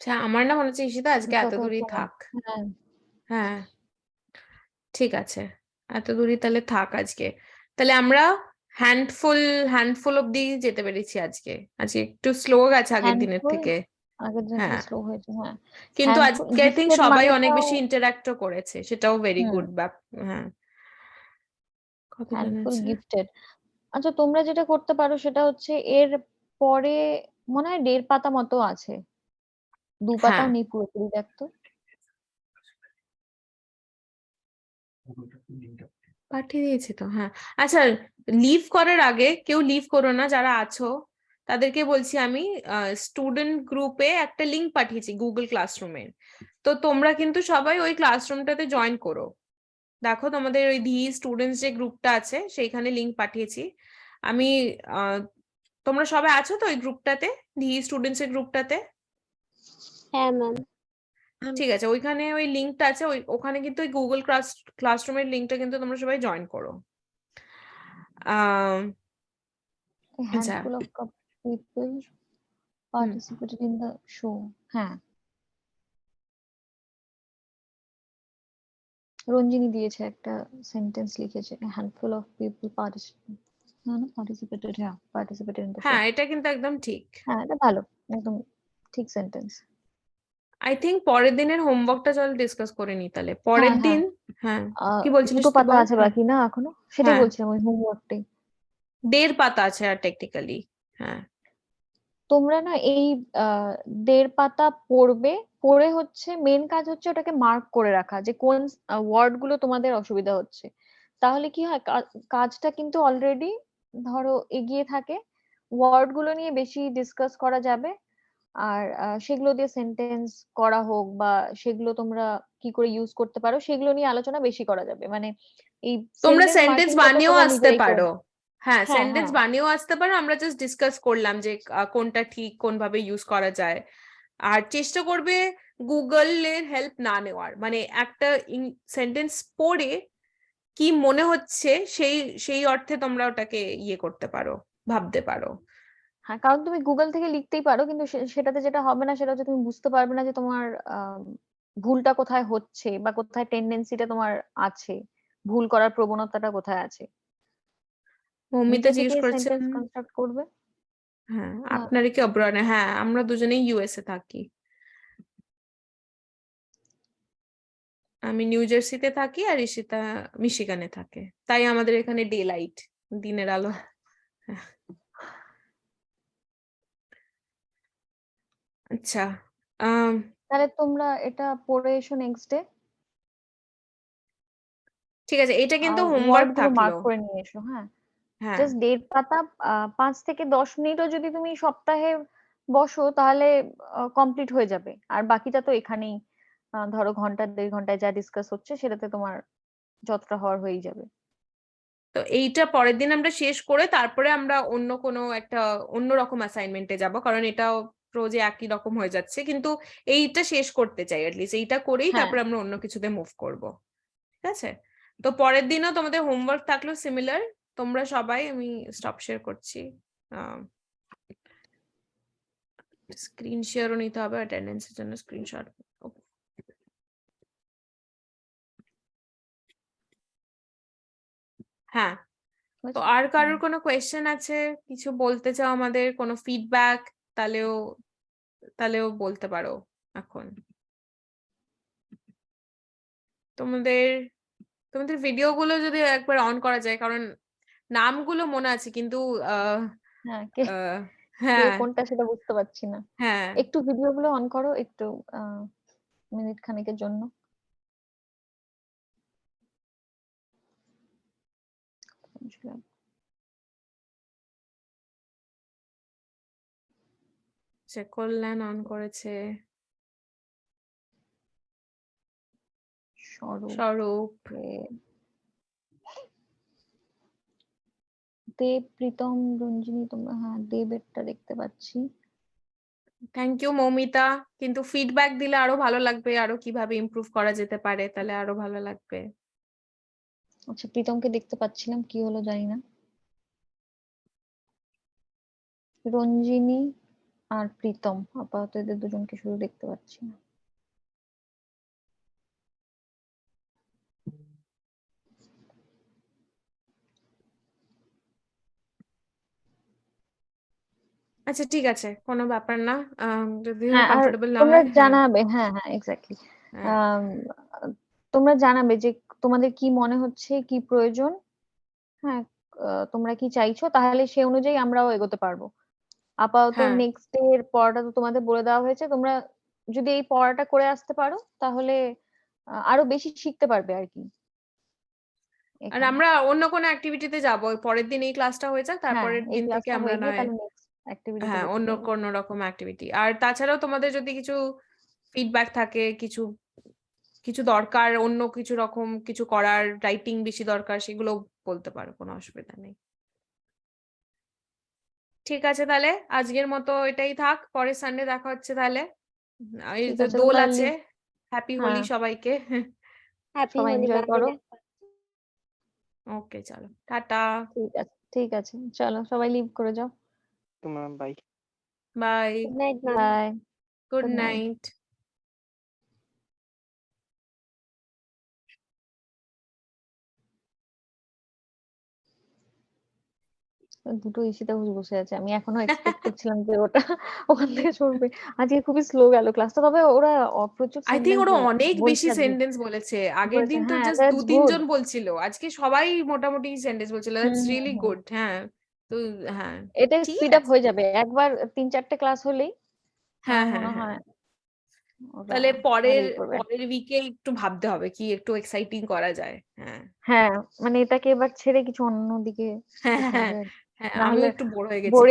আচ্ছা, আমার না মনে হচ্ছে ঈশিতা আজকে এত দেখো দূরই তোমার। থাক। হ্যাঁ হ্যাঁ ঠিক আছে, এত দূরই তাহলে থাক আজকে। তাহলে আমরা হ্যান্ডফুল হ্যান্ডফুল অব্দি যেতে পেরেছি আজকে। আজকে একটু স্লো গেছে আগের দিনের হ্যান্ডফুল থেকে। আগের দিন থেকে হ্যাঁ, স্লো হয়েছে, হ্যাঁ। কিন্তু হ্যান্ডফুল আজকে আই থিঙ্ক গিফটেড সবাই অনেক মানেটাও বেশি ইন্টারাক্টও করেছে, সেটাও ভেরি হুম গুড। হ্যাঁ, কতজন হ্যান্ডফুল আছে? গিফটেড। আচ্ছা, তোমরা যেটা করতে পারো সেটা হচ্ছে এর পরে মনে হয় 1.5 পাতা মতো আছে, 2 হ্যাঁ, পাতাও নেই পুরোপুরি, দেখতো। পাঠিয়ে দিয়েছি তো, হ্যাঁ। আচ্ছা, লিভ করার আগে কেউ লিভ করো না, যারা আছো তাদেরকে বলছি আমি, স্টুডেন্ট গ্রুপে একটা লিংক পাঠিয়েছি গুগল ক্লাসরুমের। তো তোমরা কিন্তু সবাই ওই ক্লাসরুমটাতে জয়েন করো। দেখো তোমাদের ওই ধি স্টুডেন্টস যে গ্রুপটা আছে সেইখানে লিংক পাঠিয়েছি আমি। তোমরা সবাই আছো তো ওই গ্রুপটাতে, ধি স্টুডেন্টস এর গ্রুপটাতে? হ্যাঁ ম্যাম। ঠিক আছে, ওইখানে ওই লিংকটা আছে, ওখানে কিন্তু ওই গুগল ক্লাসরুমের লিংকটা কিন্তু তোমরা সবাই জয়েন করো। আহ A আচ্ছা, handful of people participated in the show. হ্যাঁ, রঞ্জিনী দিয়েছে একটা সেন্টেন্স লিখেছে, a handful of people participated, হ্যাঁ participated in the show. হ্যাঁ এটা কিন্তু একদম ঠিক। হ্যাঁ, এটা ভালো, একদম ঠিক সেন্টেন্স। আই থিঙ্ক পরের দিনের হোমওয়ার্কটা চল ডিসকাস করে নি তাহলে পরের হ্যাঁ। দিন। হ্যাঁ, কি বলছিলিস দুটো তুই পাতা বল। আছে হ্যাঁ, বাকি না এখনো, সেটাই হ্যাঁ, বলছিলাম ওই হোমওয়ার্কটাই। 1.5 পাতা আছে আর টেকনিক্যালি। হ্যাঁ, তোমরা না এই 1.5 পাতা পড়বে, পড়ে হচ্ছে মেন কাজ হচ্ছে ওটাকে মার্ক করে রাখা যে কোন ওয়ার্ড গুলো তোমাদের অসুবিধা হচ্ছে। তাহলে কি হয়, কাজটা কিন্তু অলরেডি ধরো এগিয়ে থাকে, ওয়ার্ড গুলো নিয়ে বেশি ডিসকাস করা যাবে। আর সেগুলো দিয়ে সেন্টেন্স করা হোক বা সেগুলো তোমরা কি করে ইউজ করতে পারো সেগুলো নিয়ে আলোচনা বেশি করা যাবে। মানে এই তোমরা সেন্টেন্স সেন্টেন্স মার্কিংটা তো বানিয়েও তোমরা আসতে নিজেরাই করে পারো। নাও। হ্যাঁ, হ্যাঁ সেন্টেন্স হ্যাঁ বানিয়েও আসতে পারো, আমরা জাস্ট ডিসকাস করলাম যে কোনটা ঠিক, কোন ভাবে ইউজ করা যায়। আর চেষ্টা করবে গুগলের হেল্প না নেওয়ার, মানে একটা সেন্টেন্স পড়ে কি মনে হচ্ছে সেই সেই অর্থে তোমরা ওটাকে ইয়ে করতে পারো, ভাবতে পারো। হ্যাঁ, কারণ তুমি গুগল থেকে লিখতেই পারো, কিন্তু সেটাতে যেটা হবে না সেটা হচ্ছে তুমি বুঝতে পারবে না যে তোমার ভুলটা কোথায় হচ্ছে বা কোথায় টেন্ডেন্সিটা তোমার আছে, ভুল করার প্রবণতাটা কোথায় আছে। মৌমিতা নিজে থেকে জিজ্ঞেস করছেন, সেন্টেন্স কনস্ট্রাক্ট করবে। হ্যাঁ আহ, আপনারা কি অব্রনে? হ্যাঁ, আমরা দুজনেই ইউএসএ থাকি। আমি নিউ জার্সিতে থাকি আর ঈশিতা মিশিগানে থাকে, তাই আমাদের এখানে ডে লাইট, দিনের আলো। হ্যাঁ। আচ্ছা, তাহলে তোমরা এটা পড়ে এসো নেক্সট ডে, ঠিক আছে, এটা কিন্তু আর ওয়ার্ড হোমওয়ার্ক গুলো থাকলো। মার্ক করে নিয়ে এসো। হ্যাঁ, হ্যাঁ, জাস্ট 1.5 পাতা 5 থেকে 10 মিনিটও যদি তুমি সপ্তাহে বসো তাহলে কমপ্লিট হয়ে যাবে। আর বাকিটা তো এখানেই ধরো ঘন্টা 1.5 ঘন্টায় যা ডিসকাস হচ্ছে সেটাতে তোমার যতটা হওয়ার হয়েই যাবে। তো এইটা পরের দিন আমরা শেষ করে তারপরে আমরা অন্য কোনো একটা অন্য রকম অ্যাসাইনমেন্টে যাব, কারণ এটাও রোজে একই রকম হয়ে যাচ্ছে, কিন্তু এইটা শেষ করতে চাই অ্যাটলিস্ট, এইটা করেই হ্যাঁ, তারপরে আমরা অন্য কিছুতে মুভ করব। ঠিক আছে, তো পরের দিনও তোমাদের হোমওয়ার্ক থাকলো সিমিলার। তোমরা সবাই, আমি স্টপ শেয়ার করছি, স্ক্রিন শেয়ারও নিতে হবে অ্যাটেন্ডেন্সের জন্য স্ক্রিনশট। হ্যাঁ, তো বুঝেছো? আর কারোর কোনো কোয়েশ্চেন আছে, কিছু বলতে চাও আমাদের, কোনো ফিডব্যাক, তাহলেও তাহলেও বলতে পারো এখন। তোমাদের তোমাদের ভিডিও গুলো যদি একবার অন করা যায়, কারণ নামগুলো মনে আছে কিন্তু আহ হ্যাঁ, কে আহ, কে হ্যাঁ, কোনটা সেটা বুঝতে পারছি না। হ্যাঁ, একটু ভিডিও গুলো অন করো একটু, মিনিট খানেকের জন্য। সে কল্যাণ অন করেছে, স্বরূপ, স্বরূপ। দেব, প্রীতম, রঞ্জিনী, তোমরা হ্যাঁ দেবেরটা দেখতে পাচ্ছি। থ্যাংক ইউ মৌমিতা, কিন্তু ফিডব্যাক দিলে আরো ভালো লাগবে, আরো কিভাবে ইমপ্রুভ করা যেতে পারে, তাহলে আরো ভালো লাগবে। আচ্ছা, প্রীতমকে দেখতে পাচ্ছিলাম, কি হলো জানি না। রঞ্জিনী আর প্রীতম, আপাতত এদের দুজনকে শুধু দেখতে পাচ্ছি না। আচ্ছা ঠিক আছে, কোনো ব্যাপার না, যদি হ্যাঁ, আর কমফোর্টেবল না তোমরা হয়। হ্যাঁ, জানাবে, হ্যাঁ হ্যাঁ এক্স্যাক্টলি। হ্যাঁ, তোমরা জানাবে যে তোমাদের কি মনে হচ্ছে, কি প্রয়োজন। হ্যাঁ, তোমরা কি চাইছো, তাহলে সেই অনুযায়ী আমরাও এগোতে পারবো। আপাতত হ্যাঁ। নেক্সট ডে এর পড়াটা তো তোমাদের বলে দেওয়া হয়েছে, তোমরা যদি এই পড়াটা করে আসতে পারো তাহলে আরো বেশি শিখতে পারবে আর কি আর এখানে। আমরা অন্য কোনো অ্যাক্টিভিটিতে যাবো, পরের দিন এই ক্লাসটা হয়ে যাক, হ্যাঁ, তারপরের এই দিন থেকে ক্লাসটা আমরা হয়ে গিয়ে নয়, তাহলে নেক্সট অ্যাক্টিভিটিতে হ্যাঁ, ঢুকতে অন্য পারবো। কোনো রকম অ্যাক্টিভিটি। আর তাছাড়াও তোমাদের যদি কিছু ফিডব্যাক থাকে, কিছু কিছু দরকার, অন্য কিছু রকম কিছু করার, রাইটিং বেশি দরকার, সেগুলো বলতে পারো, কোনো অসুবিধা নেই। ঠিক আছে, তাহলে আজকের মতো এটাই থাক, পরের সানডে দেখা হচ্ছে তাহলে। এই ঠিক যে আছে, দোল তোমরা আছে, হ্যাপি হোলি হ্যাঁ সবাইকে। হ্যাপি সবাই হোলি, এনজয় বাদে করো। দেখা হচ্ছে। ওকে, চলো, টাটা, ঠিক আছে, ঠিক আছে, চলো সবাই লিভ করে যাও। তোমার bye. Bye, good night ma'am. Bye, good good night. Night. দুটো ঈশিতা ঘোষ বসে আছে। আমি এখনো এক্সপেক্ট করছিলাম যে ওটা ওখান থেকে সরবে। আজকে খুবই স্লো গেল ক্লাসটা। তবে ওরা প্রচুর আই থিঙ্ক সেন্টেন্স ওরা অনেক বলছে বেশি আজকে। সেন্টেন্স বলেছে। আগের বলেছে দিন তো হ্যাঁ, জাস্ট দ্যাটস 2-3 গুড। জন বলছিল, আজকে সবাই মোটামুটি সেন্টেন্স বলছিল। হুম that's hmm really hmm. Good. হ্যাঁ, তো হ্যাঁ, এটা ঠিক স্পিড আপ আছে। হয়ে যাবে। একবার 3-4টে ক্লাস হলেই হ্যাঁ আমার হ্যাঁ মনে হ্যাঁ, হয় ওরা তাহলে পরের ভালোই করবে। পরের উইকে একটু ভাবতে হবে কি একটু এক্সাইটিং করা যায়। হ্যাঁ হ্যাঁ, মানে এটাকে এবার ছেড়ে কিছু অন্যদিকে হ্যাঁ যেতে হ্যাঁ হবে আর কি। হ্যাঁ, না আমিও হলে একটু বোর হয়ে গেছি। বোরিং